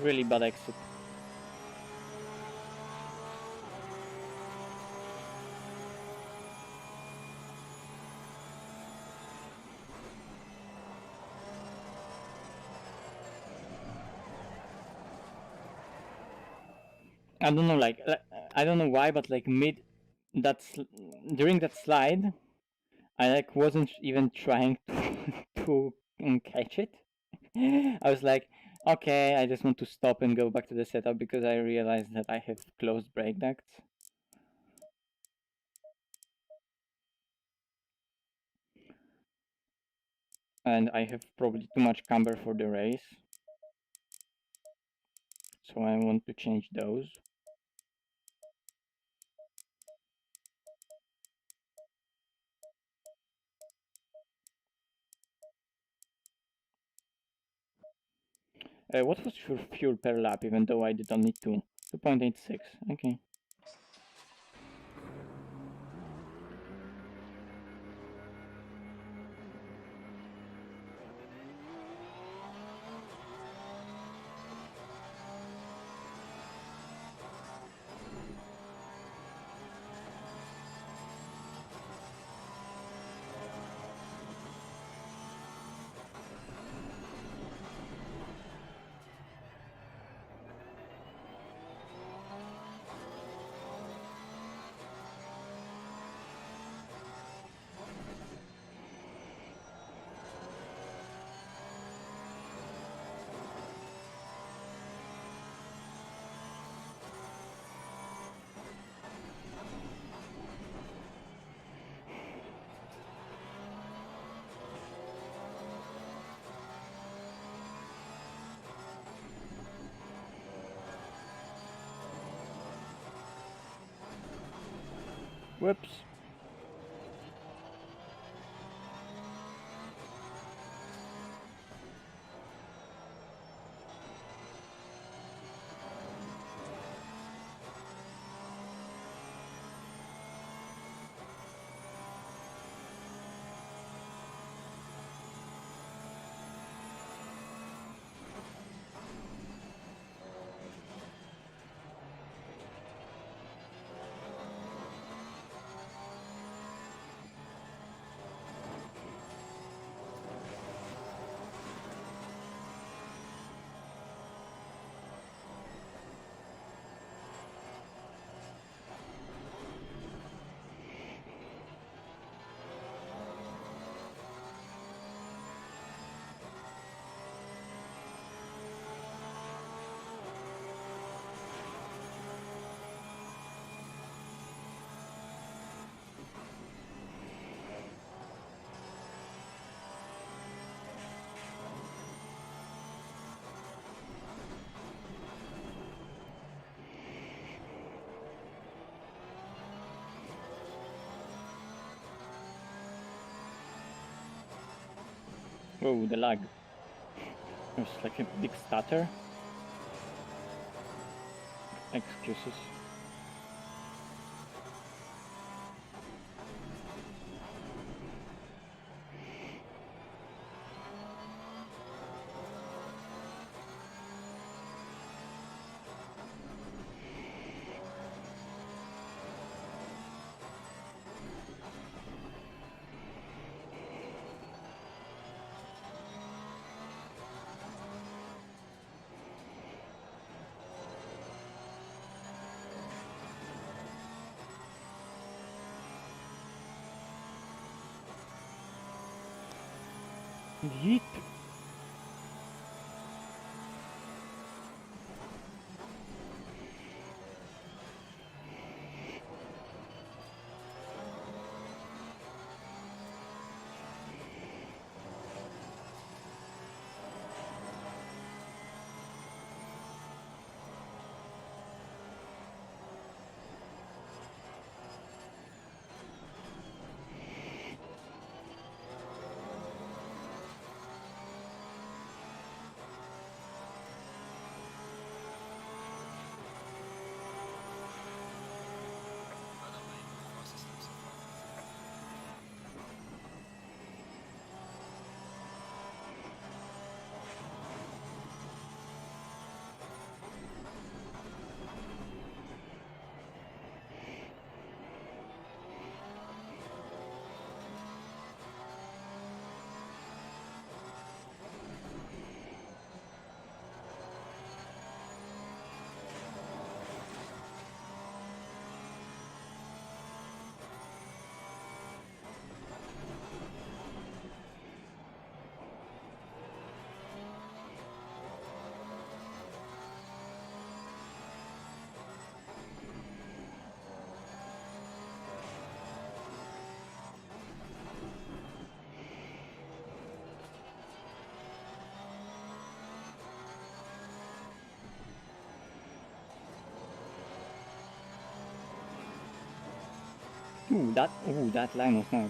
really bad exit. I don't know, like I don't know why, but like during that slide, I like wasn't even trying to catch it. I was like, okay, I just want to stop and go back to the setup because I realized that I have closed brake ducts. And I have probably too much camber for the race. So I want to change those. What was your fuel per lap, even though I did not need to? 2.86, okay. Whoops. Oh, the lag. There's like a big stutter. Excuses. Yeet. That line was nice.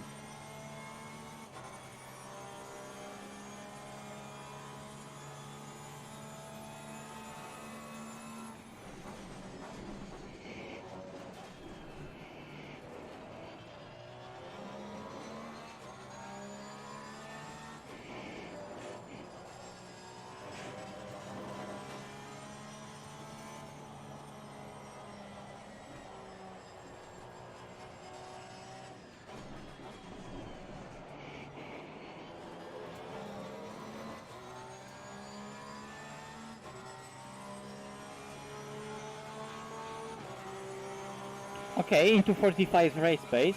Okay, into 45 race pace.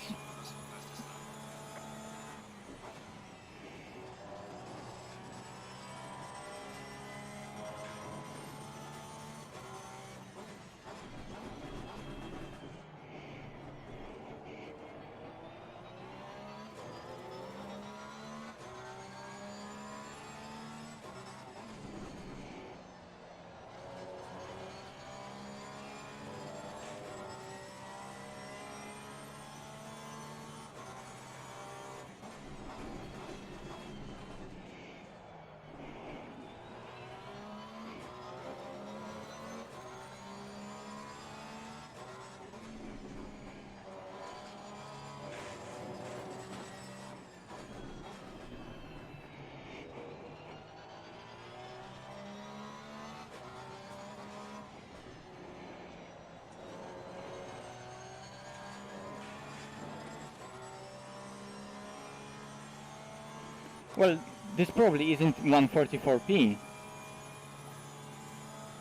Well, this probably isn't 144p.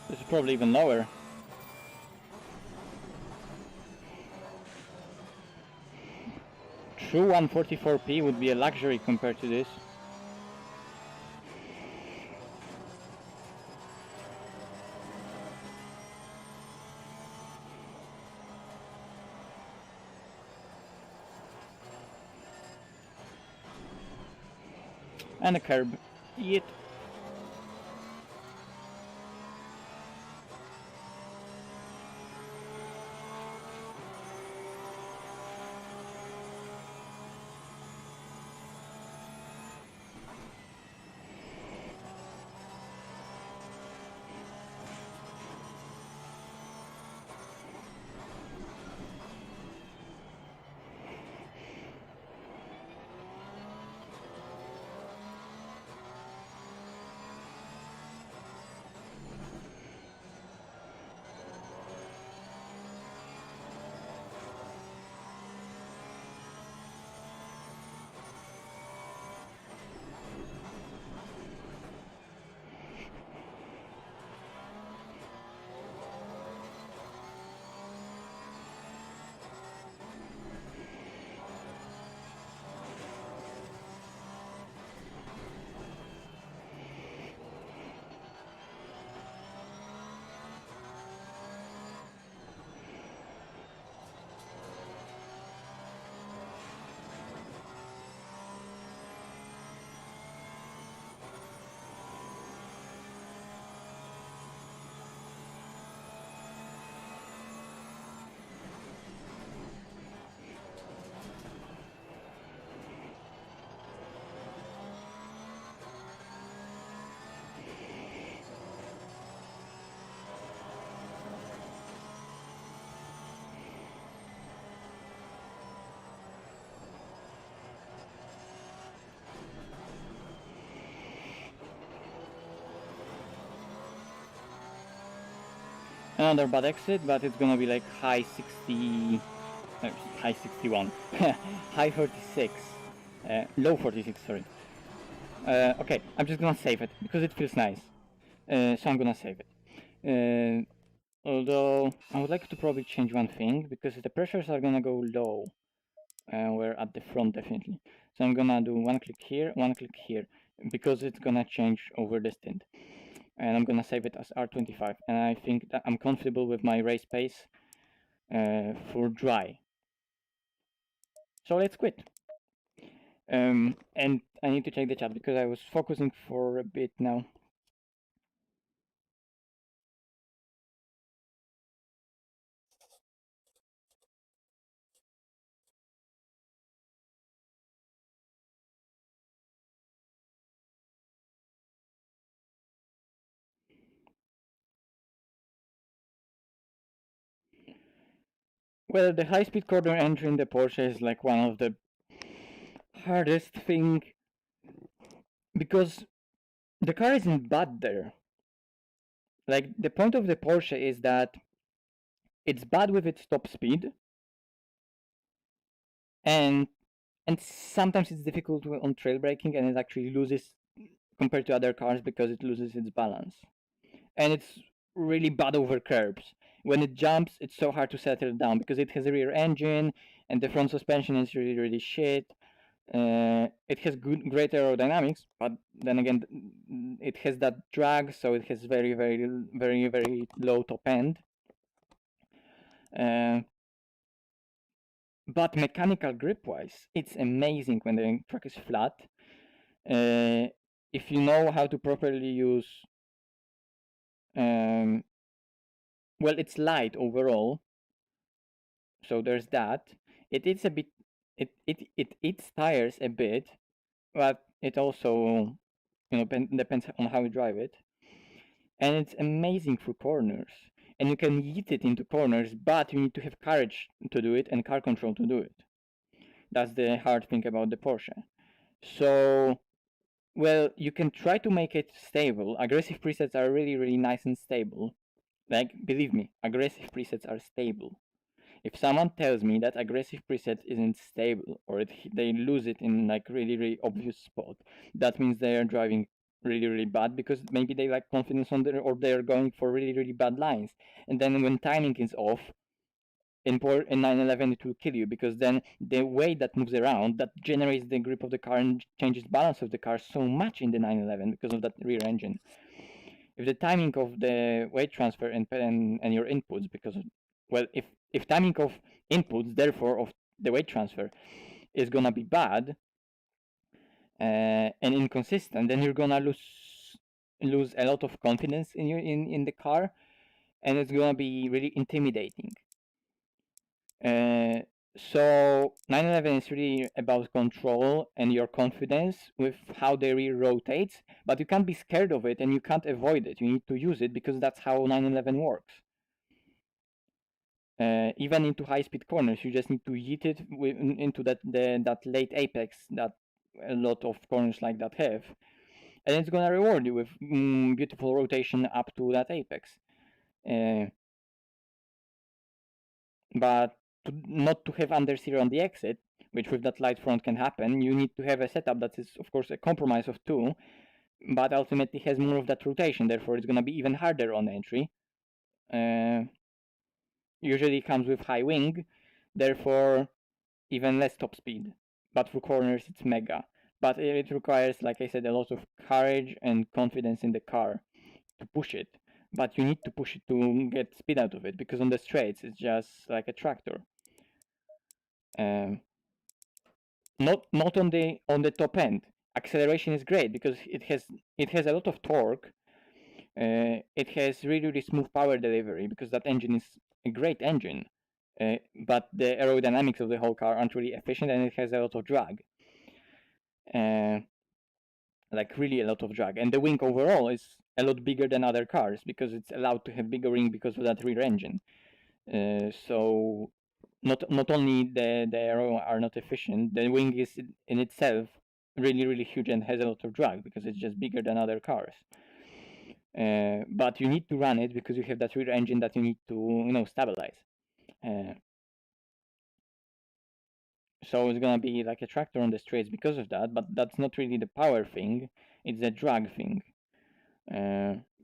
This is probably even lower. True 144p would be a luxury compared to this. And a curb. Yeet. Another bad exit, but it's gonna be like high 60... high 61. High 46. Low 46, sorry. Okay, I'm just gonna save it, because it feels nice. So I'm gonna save it. Although, I would like to probably change one thing, because the pressures are gonna go low. We're at the front, definitely. So I'm gonna do one click here, because it's gonna change over the stint. And I'm gonna save it as R25, and I think that I'm comfortable with my race pace for dry. So let's quit. And I need to check the chat because I was focusing for a bit now. Well, the high-speed corner entry in the Porsche is like one of the hardest thing because the car isn't bad there. Like the point of the Porsche is that it's bad with its top speed, and sometimes it's difficult on trail braking, and it actually loses compared to other cars because it loses its balance, and it's really bad over curbs. When it jumps, it's so hard to settle down because it has a rear engine, and the front suspension is really shit. It has great aerodynamics, but then again, it has that drag, so it has very low top end. But mechanical grip-wise, it's amazing when the track is flat. If you know how to properly use, well, it's light overall, so there's that. It is a bit, it eats tires a bit, but it also, depends on how you drive it. And it's amazing for corners. And you can yeet it into corners, but you need to have courage to do it and car control to do it. That's the hard thing about the Porsche. So, well, you can try to make it stable. Aggressive presets are really nice and stable. Like, believe me, aggressive presets are stable. If someone tells me that aggressive preset isn't stable, or they lose it in like really obvious spot, that means they are driving really bad because maybe they lack confidence on their, or they're going for really bad lines. And then when timing is off, in 911 it will kill you, because then the weight that moves around, that generates the grip of the car and changes balance of the car so much in the 911 because of that rear engine. If the timing of the weight transfer and your inputs, because of, well, if timing of inputs, therefore of the weight transfer, is gonna be bad and inconsistent, then you're gonna lose a lot of confidence in in the car, and it's gonna be really intimidating. So 911 is really about control and your confidence with how the rear rotates, but you can't be scared of it and you can't avoid it. You need to use it because that's how 911 works. Even into high-speed corners, you just need to yeet it into that late apex that a lot of corners like that have, and it's gonna reward you with beautiful rotation up to that apex. But not to have understeer on the exit, which with that light front can happen, you need to have a setup that is, of course, a compromise of two, but ultimately has more of that rotation, therefore it's gonna be even harder on entry. Usually comes with high wing, therefore even less top speed, but for corners it's mega. But it requires, like I said, a lot of courage and confidence in the car to push it. But you need to push it to get speed out of it, because on the straights it's just like a tractor. Not on the top end. Acceleration is great because it has a lot of torque. It has really smooth power delivery because that engine is a great engine. But the aerodynamics of the whole car aren't really efficient, and it has a lot of drag. Like really a lot of drag. And the wing overall is a lot bigger than other cars because it's allowed to have bigger wing because of that rear engine. So not only the aero are not efficient, the wing is in itself really huge and has a lot of drag because it's just bigger than other cars. But you need to run it because you have that rear engine that you need to stabilize. So it's gonna be like a tractor on the streets because of that, but that's not really the power thing, it's a drag thing.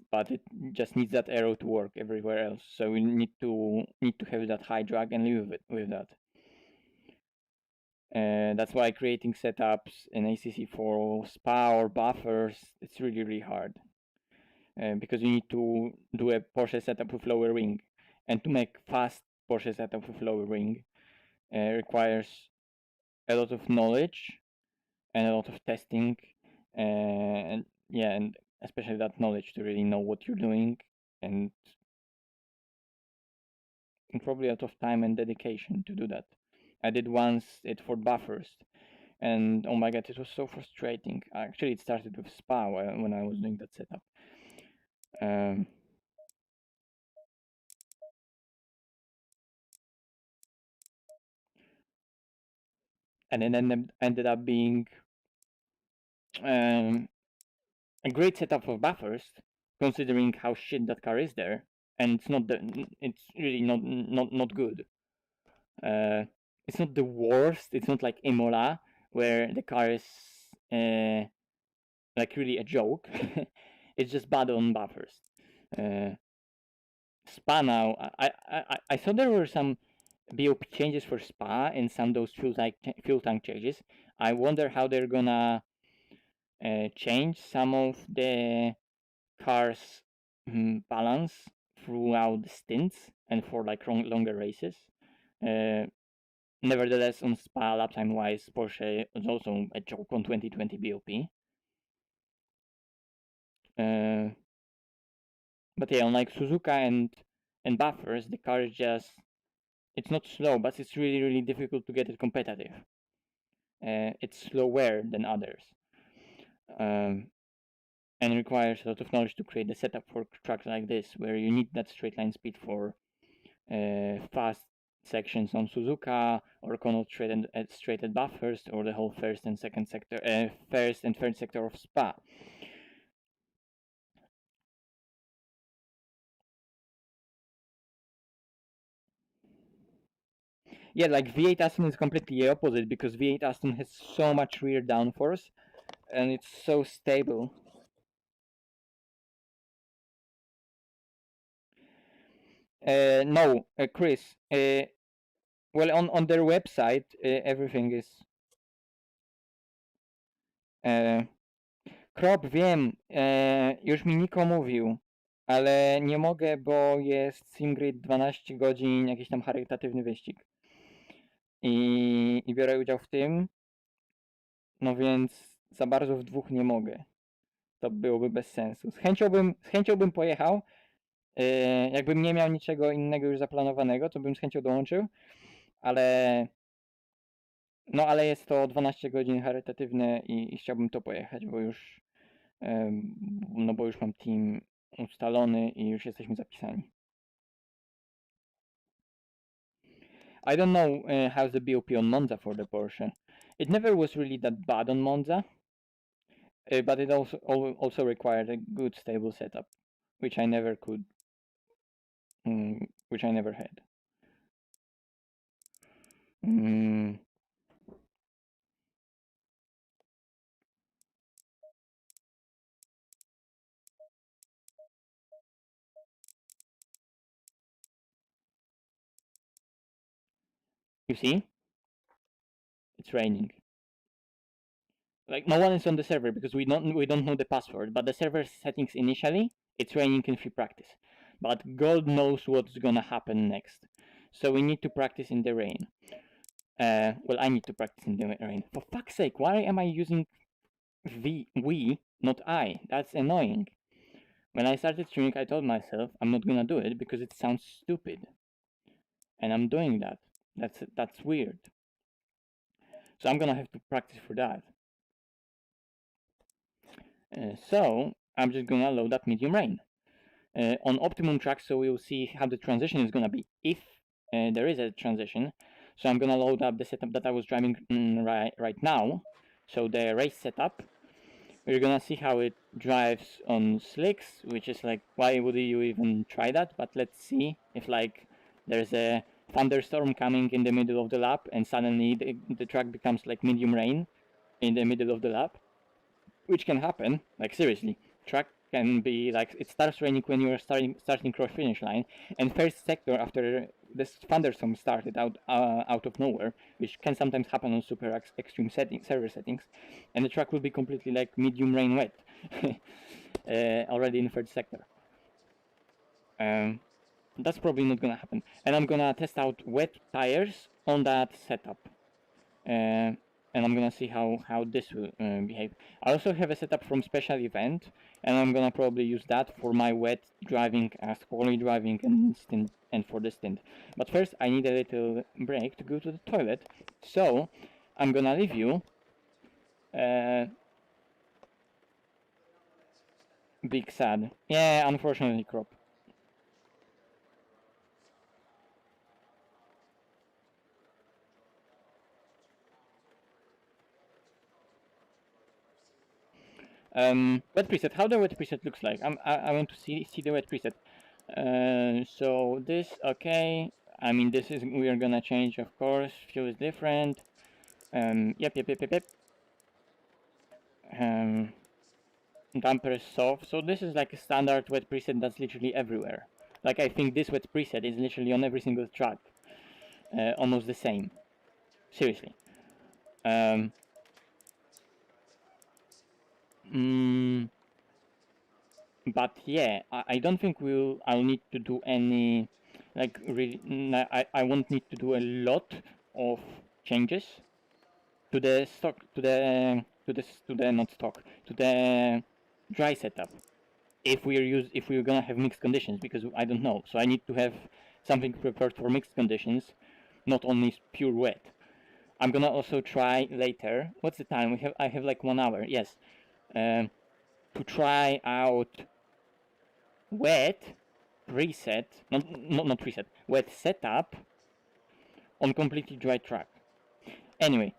But it just needs that aero to work everywhere else, so we need to have that high drag and live with that. That's why creating setups in ACC for SPA or buffers, it's really hard. Because you need to do a Porsche setup with lower wing, and to make fast Porsche setup with lower wing requires a lot of knowledge and a lot of testing, and yeah, and especially that knowledge to really know what you're doing, and probably a lot of time and dedication to do that. I did once it for buffers, and oh my god, it was so frustrating. Actually, it started with SPA when I was doing that setup. and it ended up being a great setup of buffers, considering how shit that car is there, and it's really not good. It's not the worst. It's not like Imola, where the car is like really a joke. It's just bad on buffers. Spa now, I thought there were some BOP changes for Spa and some of those fuel tank changes. I wonder how they're gonna change some of the car's balance throughout the stints and for like longer races. Nevertheless, on Spa lap time wise, Porsche is also a joke on 2020 BOP. But yeah, unlike Suzuka and buffers, the car is just, it's not slow, but it's really difficult to get it competitive. It's slower than others, and requires a lot of knowledge to create the setup for tracks like this, where you need that straight line speed for fast sections on Suzuka, or Connaught straighted buffers, or the whole first and third sector of Spa. Yeah, like V8 Aston is completely the opposite, because V8 Aston has so much rear downforce, and it's so stable. No, Chris. Well, on their website, everything is. Krop, wiem, już mi Niko mówił, ale nie mogę, bo jest SimGrid 12 godzin, jakiś tam charytatywny wyścig. I biorę udział w tym, no więc za bardzo w dwóch nie mogę. To byłoby bez sensu. Z chęcią bym pojechał. Jakbym nie miał niczego innego już zaplanowanego, to bym z chęcią dołączył, ale ale jest to 12 godzin charytatywne i chciałbym to pojechać, bo już bo już mam team ustalony i już jesteśmy zapisani. I don't know how's the BOP on Monza for the Porsche. It never was really that bad on Monza, but it also required a good stable setup, which I never could, which I never had. You see? It's raining. Like, no one is on the server because we don't know the password, but the server settings initially, it's raining in free practice. But God knows what's gonna happen next. So we need to practice in the rain. Well, I need to practice in the rain. For fuck's sake, why am I using we, not I? That's annoying. When I started streaming, I told myself I'm not gonna do it because it sounds stupid. And I'm doing that. That's weird. So I'm gonna have to practice for that. So I'm just gonna load up medium rain on optimum track, so we'll see how the transition is gonna be if there is a transition. So I'm gonna load up the setup that I was driving right now. So the race setup. We're gonna see how it drives on slicks, which is like, why would you even try that? But let's see if like there's a thunderstorm coming in the middle of the lap and suddenly the track becomes like medium rain in the middle of the lap, which can happen. Like, seriously, track can be like, it starts raining when you are starting cross finish line, and first sector after this thunderstorm started out of nowhere, which can sometimes happen on super extreme server settings, and the track will be completely like medium rain wet already in third sector. That's probably not gonna happen, and I'm gonna test out wet tires on that setup. And I'm gonna see how this will behave. I also have a setup from special event, and I'm gonna probably use that for my wet driving, quality driving, and for the stint. But first, I need a little break to go to the toilet, so I'm gonna leave you. Big sad. Yeah, unfortunately, crop. Wet preset. How the wet preset looks like? I want to see the wet preset. So this, okay. I mean, this is, we are gonna change, of course. Fuel is different. Yep. Damper is soft. So this is like a standard wet preset that's literally everywhere. Like, I think this wet preset is literally on every single track. Almost the same. Seriously. But yeah, I don't think I'll need to do any, like, really, I won't need to do a lot of changes to the stock, to the not stock, to the dry setup. If we're gonna have mixed conditions, because I don't know, so I need to have something prepared for mixed conditions, not only pure wet. I'm gonna also try later. What's the time? I have like 1 hour. Yes, to try out wet preset, not preset, wet setup on completely dry track. Anyway,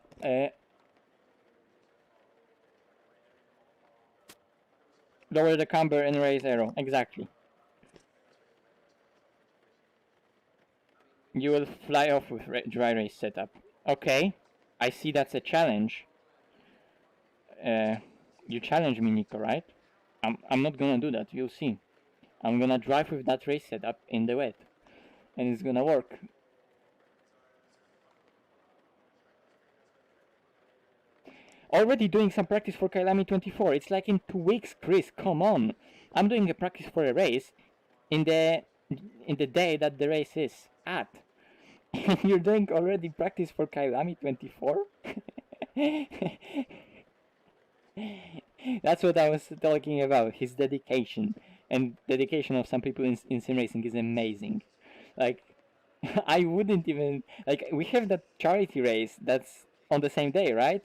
lower the camber and raise aero. Exactly. You will fly off with dry race setup. Okay, I see that's a challenge. You challenge me, Nico, right? I'm not gonna do that. You'll see. I'm gonna drive with that race setup in the wet, and it's gonna work. Already doing some practice for Kailami 24. It's like in 2 weeks, Chris. Come on. I'm doing a practice for a race in the day that the race is at. And you're doing already practice for Kailami 24? That's what I was talking about. His dedication. And dedication of some people in sim racing is amazing. Like, I wouldn't even, like, we have that charity race that's on the same day, right?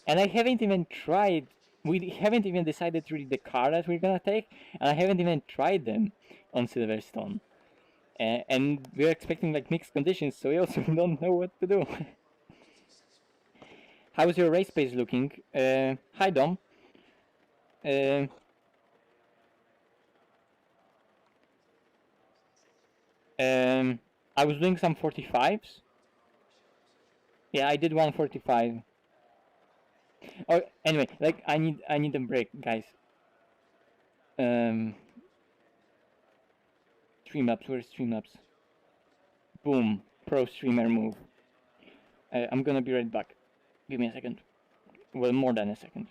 And I haven't even tried, we haven't even decided really the car that we're gonna take, and I haven't even tried them on Silverstone. And we're expecting like mixed conditions, so we also don't know what to do. How's your race pace looking? Hi Dom. I was doing some 45s. Yeah, I did 145. Oh, anyway, like I need a break, guys. Streamlabs, where's Streamlabs? Boom, pro streamer move. I'm gonna be right back. Give me a second. Well, more than a second.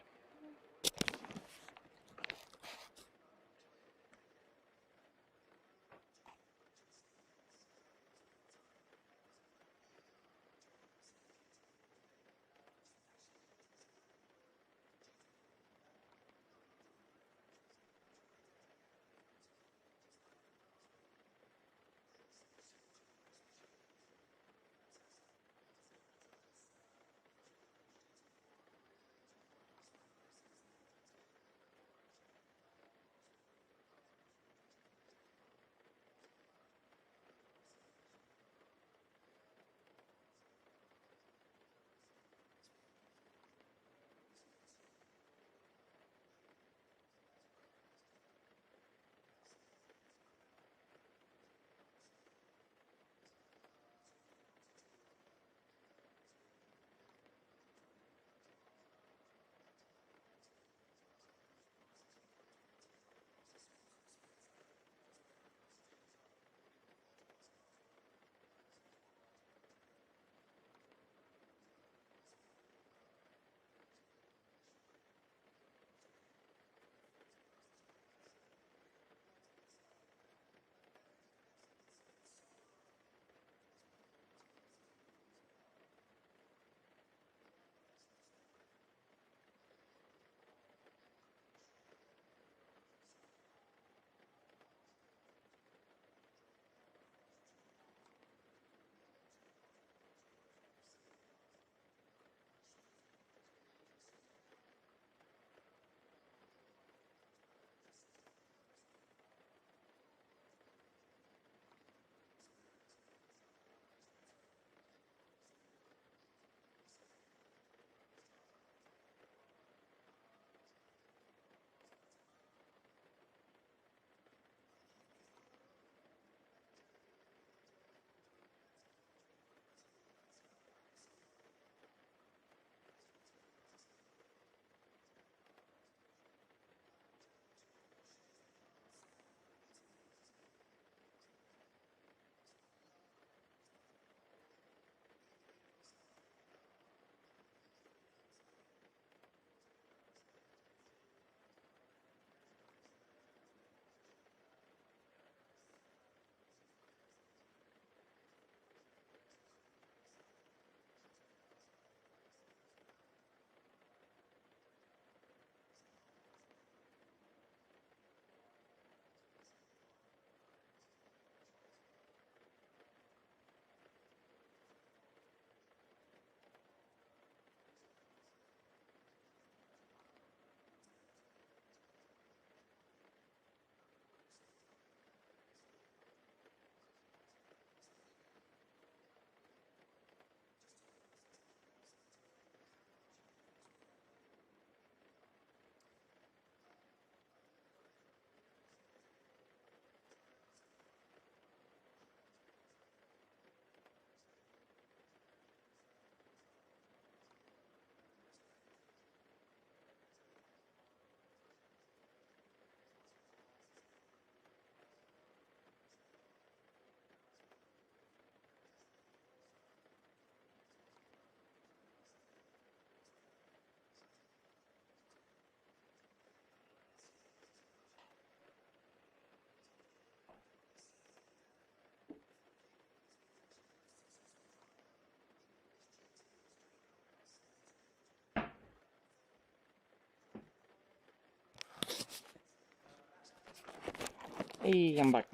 Hey, I'm back.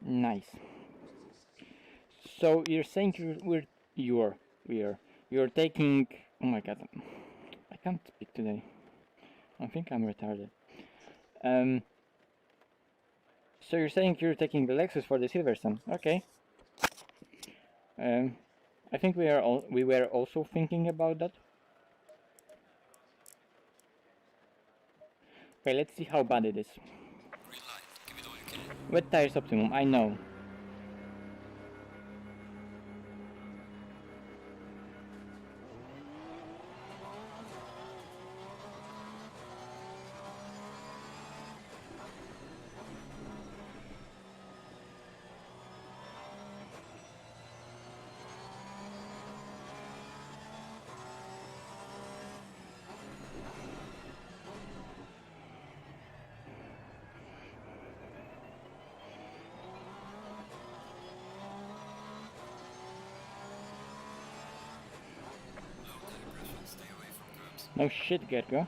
Nice. So you're saying you're taking. Oh my god, I can't speak today. I think I'm retarded. So you're saying you're taking the Lexus for the Silverstone? Okay. I think we were also thinking about that. Okay, let's see how bad it is. Wet tires optimum. I know. No shit, Gergo.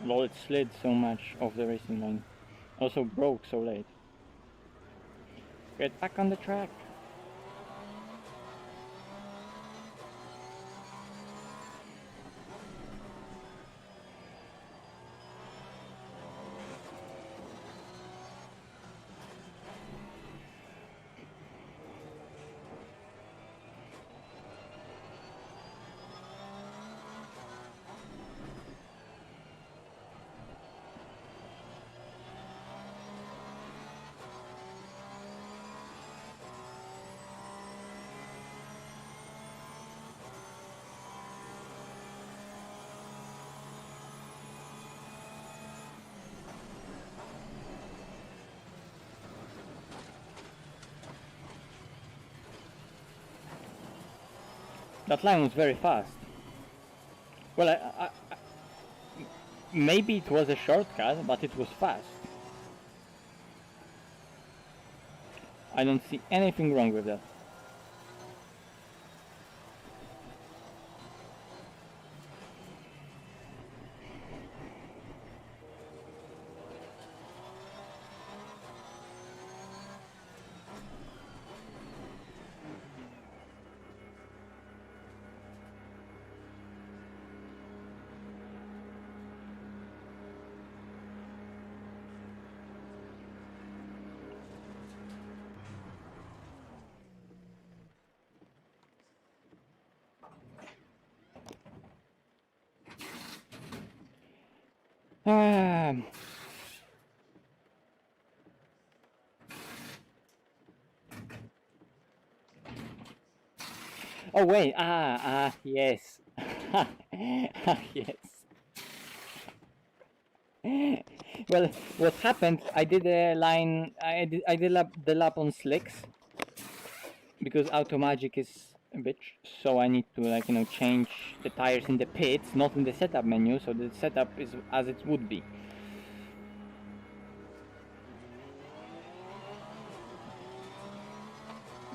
Lol, it slid so much off the racing line. Also broke so late. Get back on the track. That line was very fast. Well, maybe it was a shortcut, but it was fast. I don't see anything wrong with that. Ah. Oh wait, yes. Yes. Well, what happened, I did a line, I did the lap on slicks, because Automagic is a bitch, so I need to, like, you know, change the tires in the pits, not in the setup menu, so the setup is as it would be.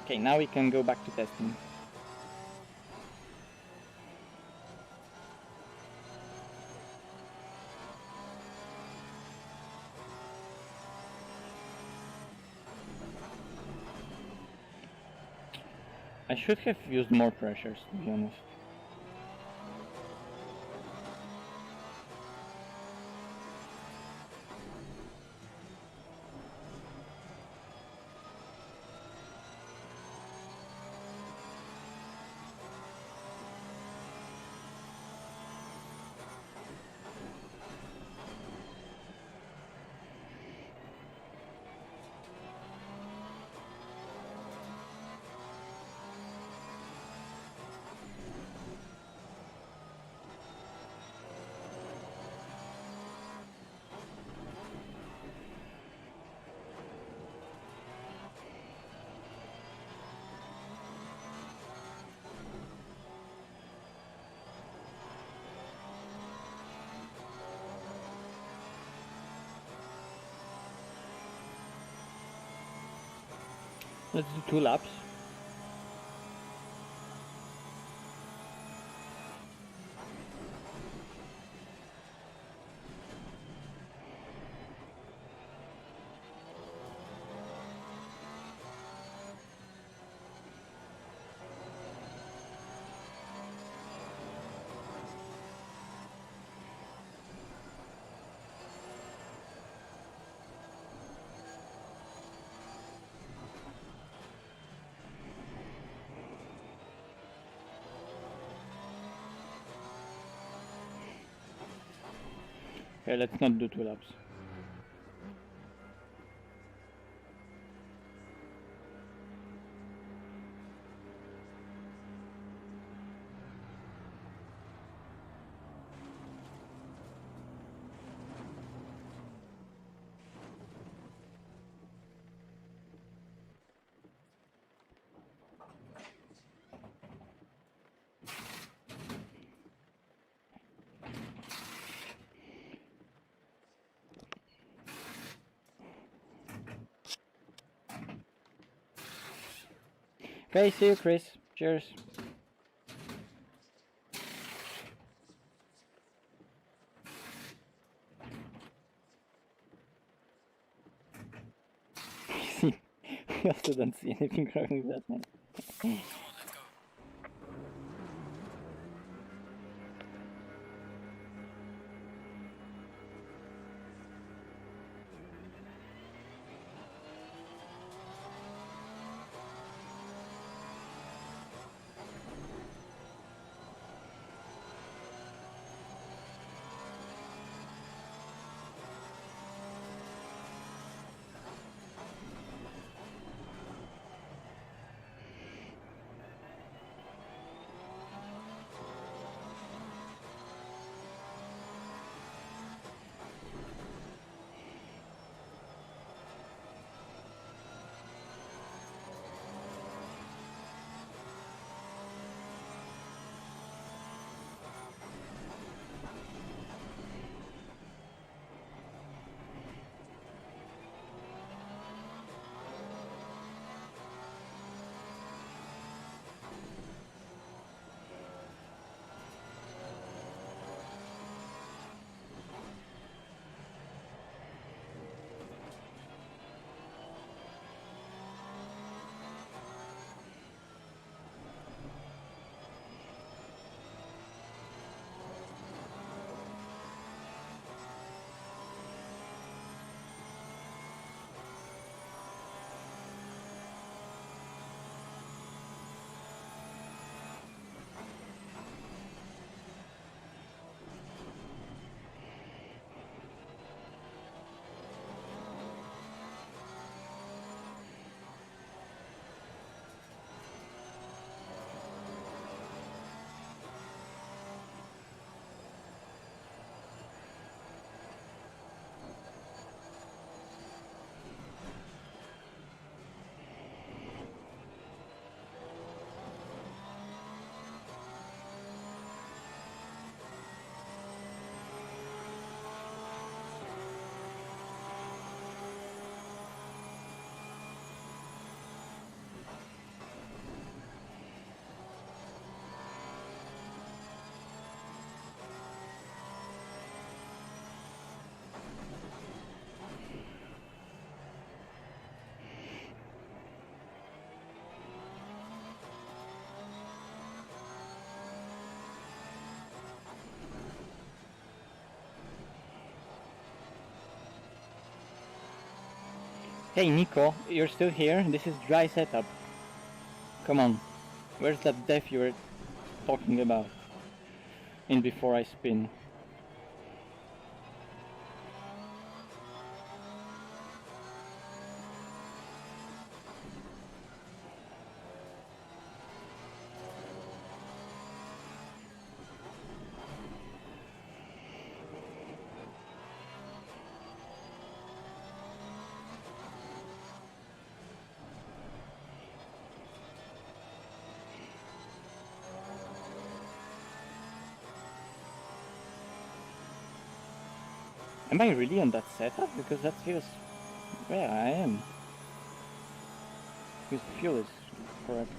Okay, now we can go back to testing. I should have used more pressures, to be honest. Let's do 2 laps. Okay, let's not do 2 laps. Okay, see you, Chris. Cheers. I also don't see anything wrong with that, man. Hey, Nico, you're still here? This is dry setup. Come on. Where's that death you were talking about? In before I spin. Am I really on that setup? Because that feels... Yeah, I am. Because the fuel is correct.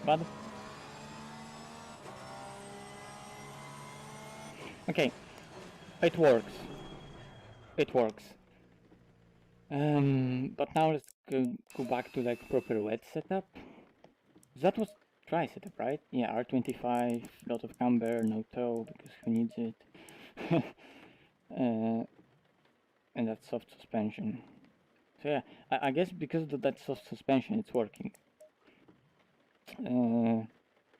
But okay, it works. It works. But now let's go back to like proper wet setup. That was dry setup, right? Yeah, R25, lot of camber, no tow because who needs it? And that's soft suspension. So yeah, I guess because of that soft suspension, it's working.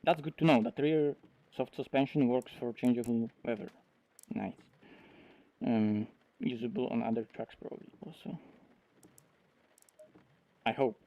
That's good to know. That rear soft suspension works for changeable weather. Nice. Usable on other tracks probably also. I hope.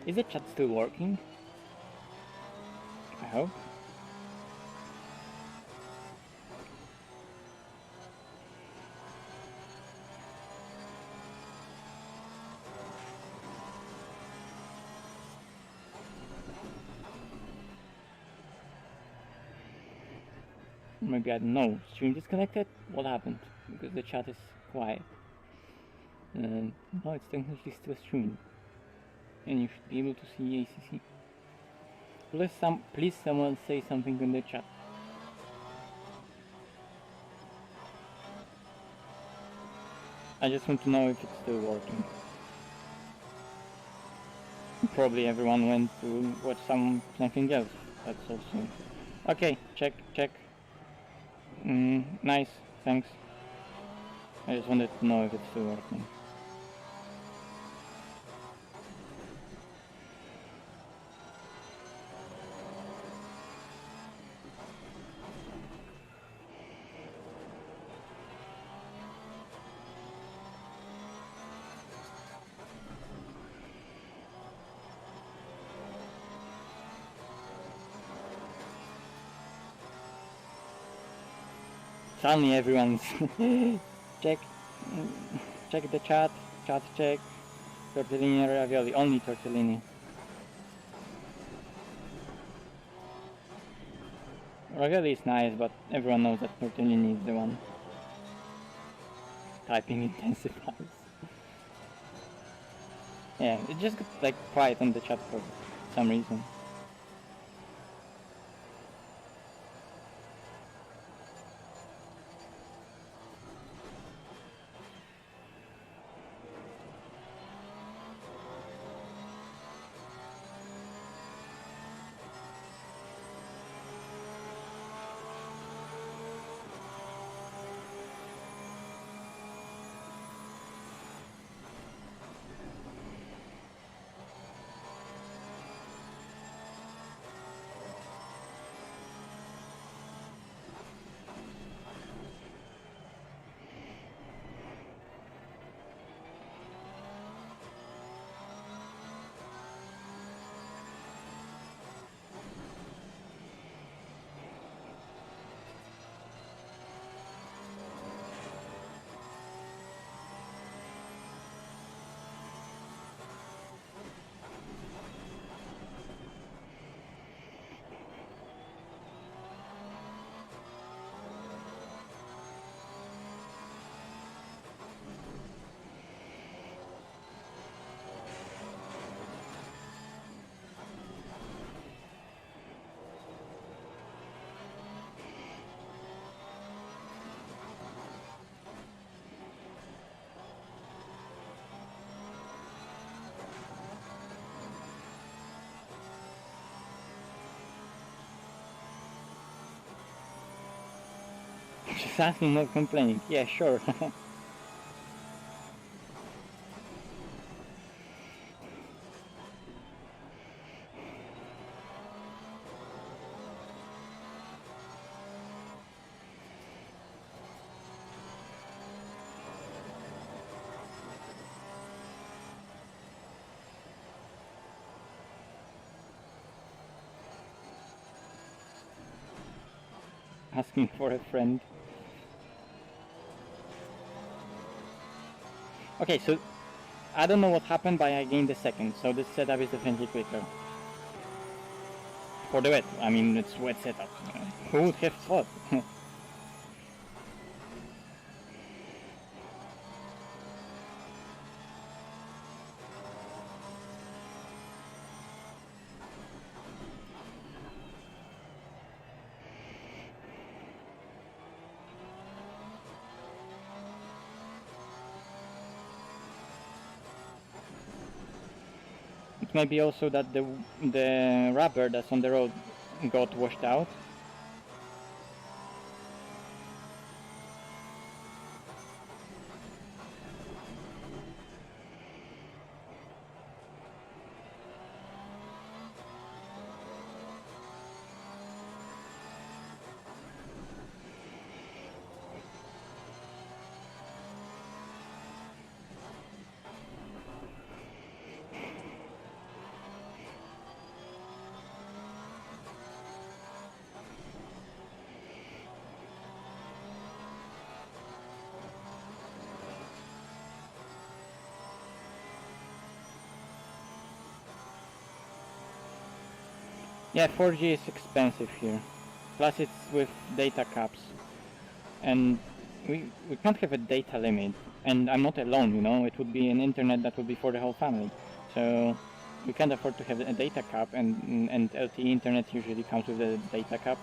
Is the chat still working? I hope. Maybe I don't know. Stream disconnected? What happened? Because the chat is quiet. No, it's technically still streaming. And you should be able to see ACC. Please someone say something in the chat. I just want to know if it's still working. Probably everyone went to watch something else. That's also... Okay, check. Nice, thanks. I just wanted to know if it's still working. Suddenly everyone's check the chat check, tortellini and ravioli, only tortellini. Ravioli is nice, but everyone knows that tortellini is the one. Typing intensifies. Yeah, it just got like quiet on the chat for some reason. Just asking, not complaining. Yeah, sure. Asking for a friend. Okay, so I don't know what happened, but I gained a second, so this setup is definitely quicker. For the wet, I mean, it's wet setup. Who would have thought? It might be also that the rubber that's on the road got washed out. Yeah, 4G is expensive here. Plus it's with data caps. And we can't have a data limit. And I'm not alone, you know, it would be an internet that would be for the whole family. So we can't afford to have a data cap, and LTE internet usually comes with a data cap.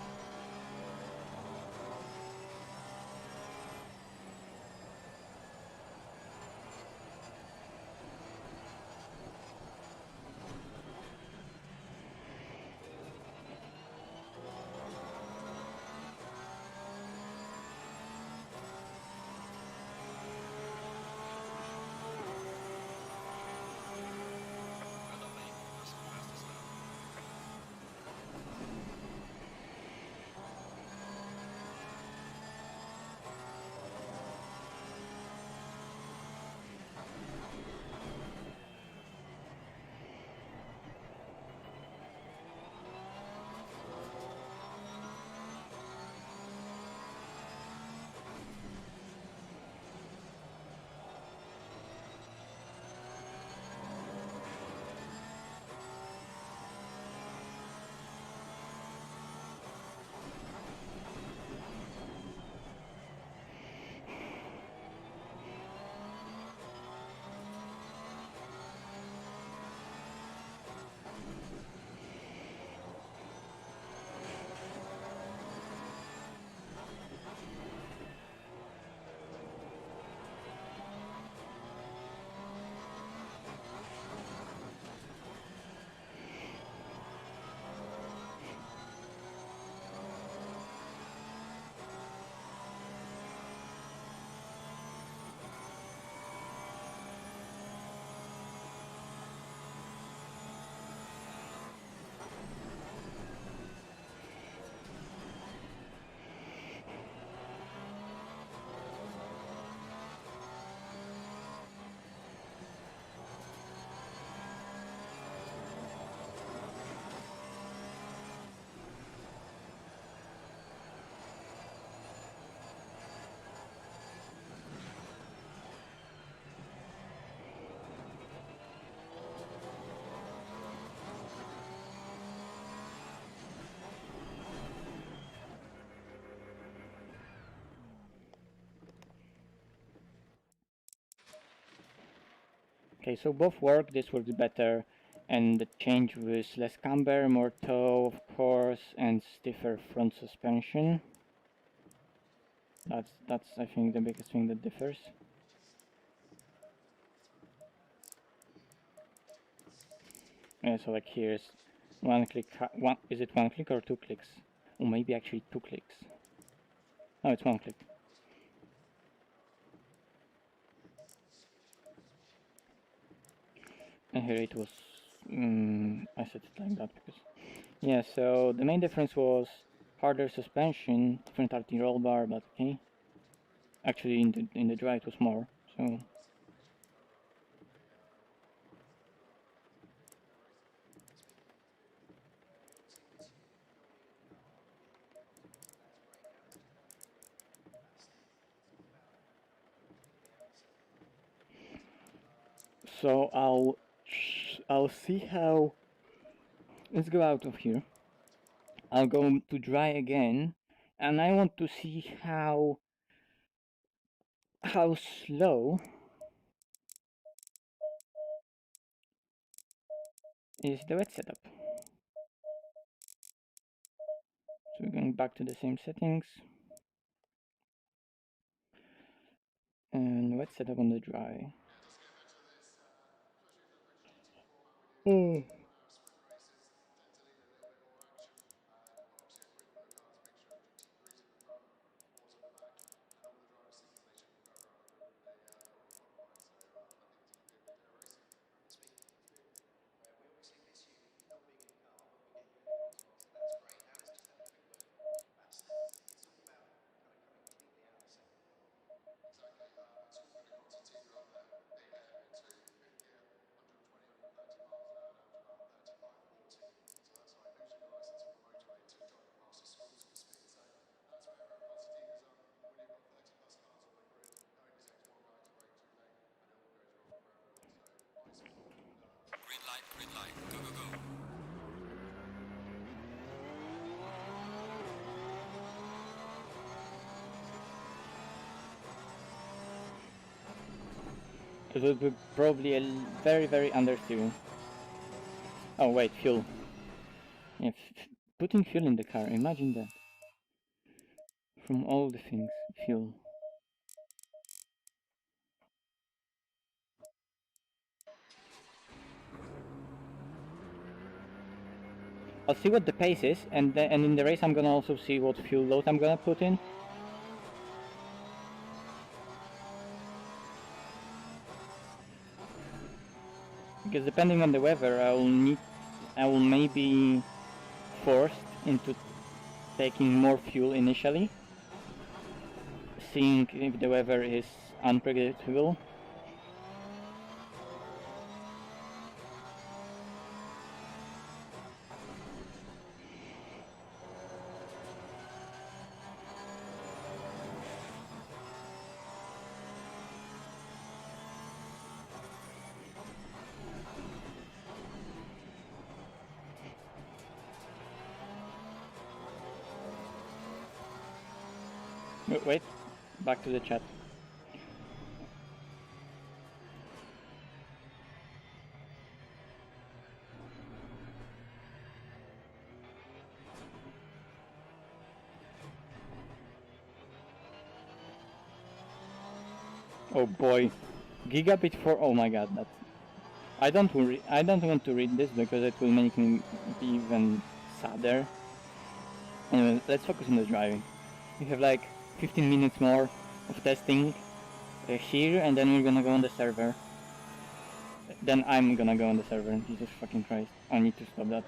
Okay, so both work, this works better, and the change was less camber, more toe, of course, and stiffer front suspension. That's I think the biggest thing that differs. Yeah, so like here's one click, is it one click or two clicks? Or maybe actually two clicks. Oh, it's one click. And here it was, I set it like that because, yeah, so the main difference was harder suspension, different RT roll bar, but okay. Actually, in the dry it was more, so. So I'll see how. Let's go out of here. I'll go to dry again, and I want to see how slow is the wet setup. So we're going back to the same settings, and wet setup on the dry. Oh. Green light, go, go, go. It would be probably a very, very understeering. Oh wait, fuel. Yeah, putting fuel in the car, imagine that. From all the things, fuel. I'll see what the pace is, and in the race I'm gonna also see what fuel load I'm gonna put in. Because depending on the weather, I will maybe forced into taking more fuel initially, seeing if the weather is unpredictable. Wait, back to the chat. Oh boy, gigabit for, oh my god, that I don't want to read this because it will make me be even sadder. Anyway, let's focus on the driving. We have like 15 minutes more of testing here, and then we're gonna go on the server. Then I'm gonna go on the server. Jesus fucking Christ! I need to stop that.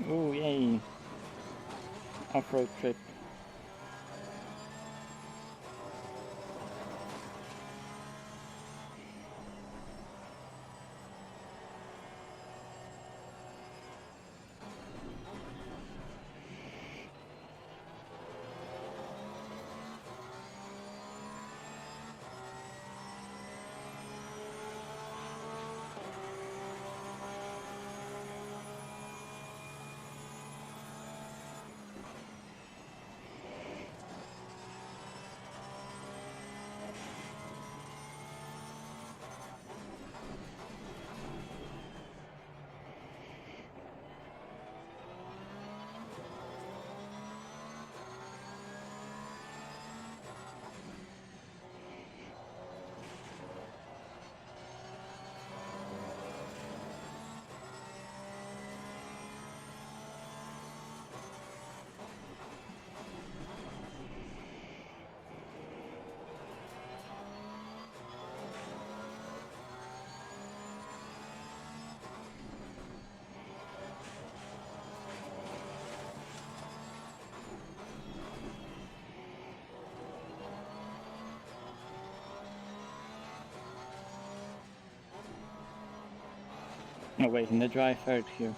Oh yay! Off-road trip. Oh wait, in the dry third here.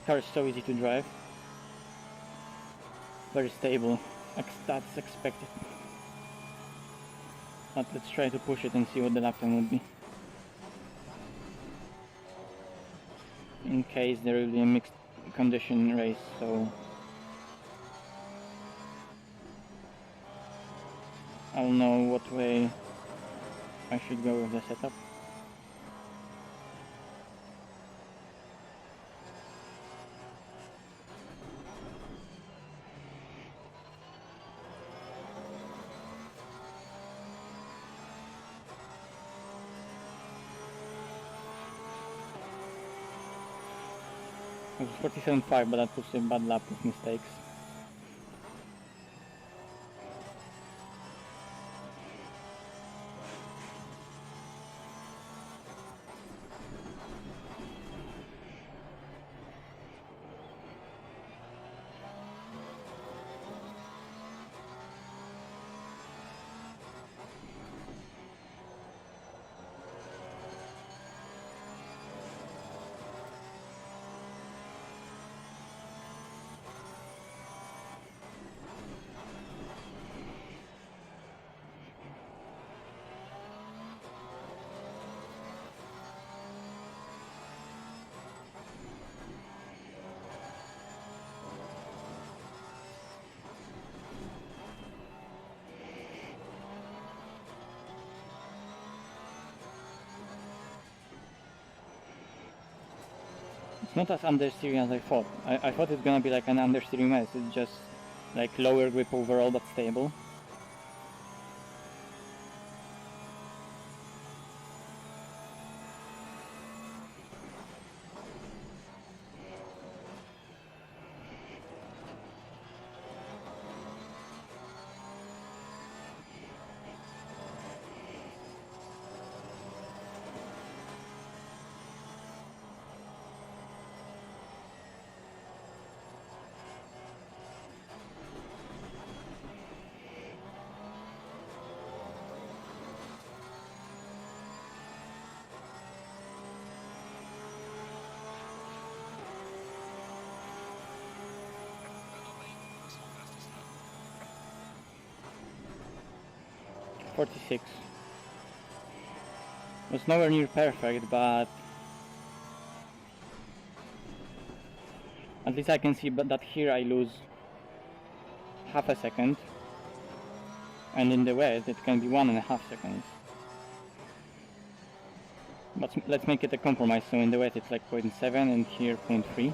Car is so easy to drive. Very stable. That's expected. But let's try to push it and see what the lap time would be. In case there will be a mixed condition race, so I'll know what way I should go with the setup. It was 47.5, but that was a bad lap with mistakes. It's not as understeering as I thought. I thought it's gonna be like an understeering mess. It's just like lower grip overall but stable. .46. Was nowhere near perfect, but at least I can see that here I lose half a second, and in the wet it can be 1.5 seconds. But let's make it a compromise, so in the wet it's like 0.7 and here 0.3.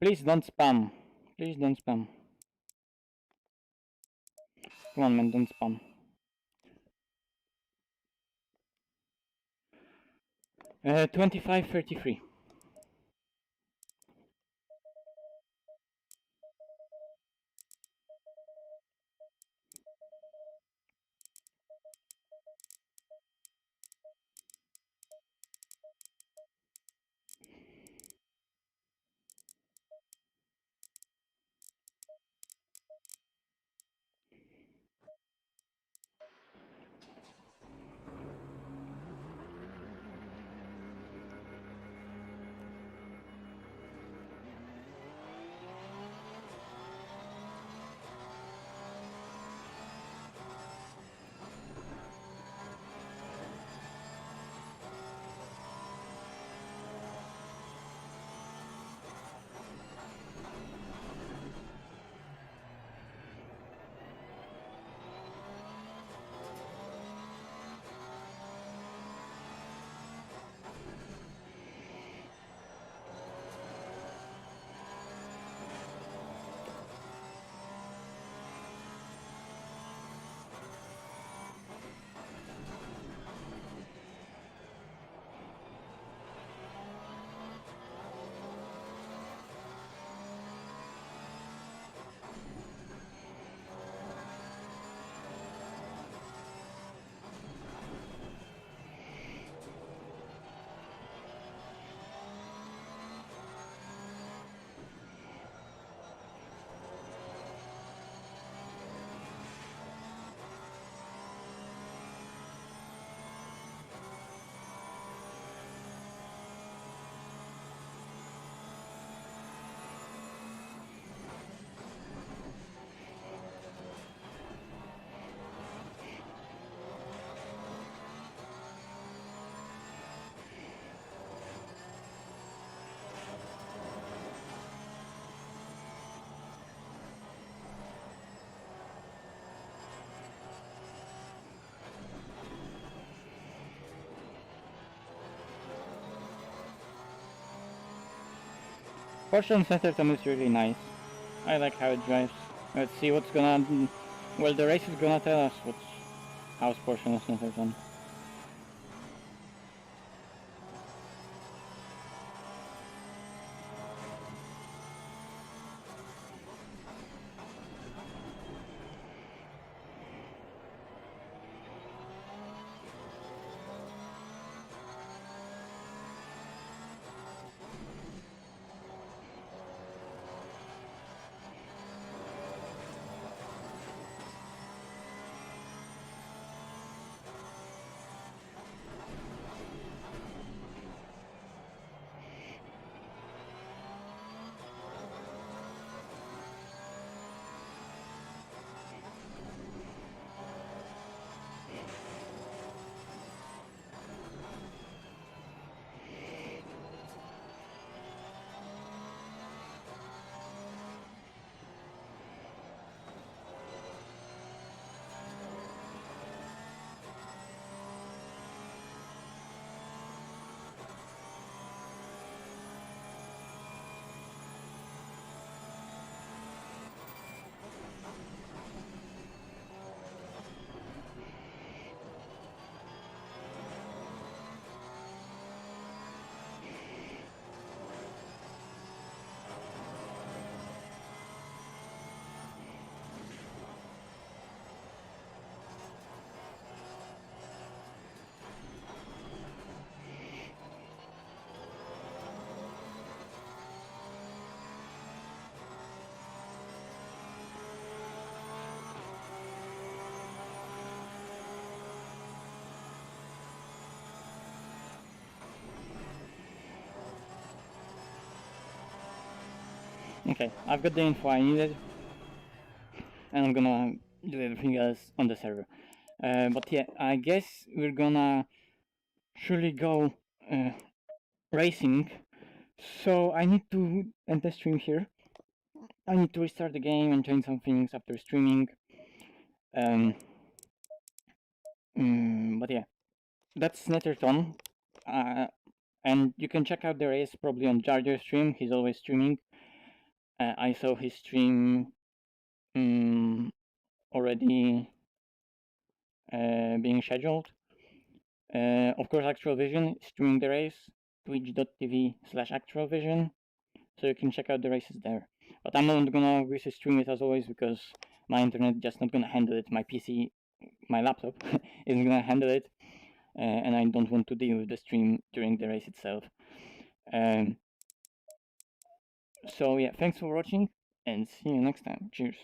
Please don't spam. Please don't spam. Come on, man, don't spam. Uh, 25.33. Porsche on Snetterton is really nice. I like how it drives. Let's see what's gonna... Well, the race is gonna tell us how's Porsche on Snetterton. Okay, I've got the info I needed, and I'm gonna do everything else on the server. But yeah, I guess we're gonna surely go racing. So I need to end the stream here. I need to restart the game and change some things after streaming. But yeah, that's Snetterton. And you can check out the race probably on Jarger's stream. He's always streaming. I saw his stream already being scheduled. Of course, Actual Vision streaming the race, twitch.tv/Actual Vision, so you can check out the races there. But I'm not gonna obviously stream it as always because my internet just not gonna handle it. My PC, my laptop, isn't gonna handle it, and I don't want to deal with the stream during the race itself. So yeah, thanks for watching, and see you next time. Cheers.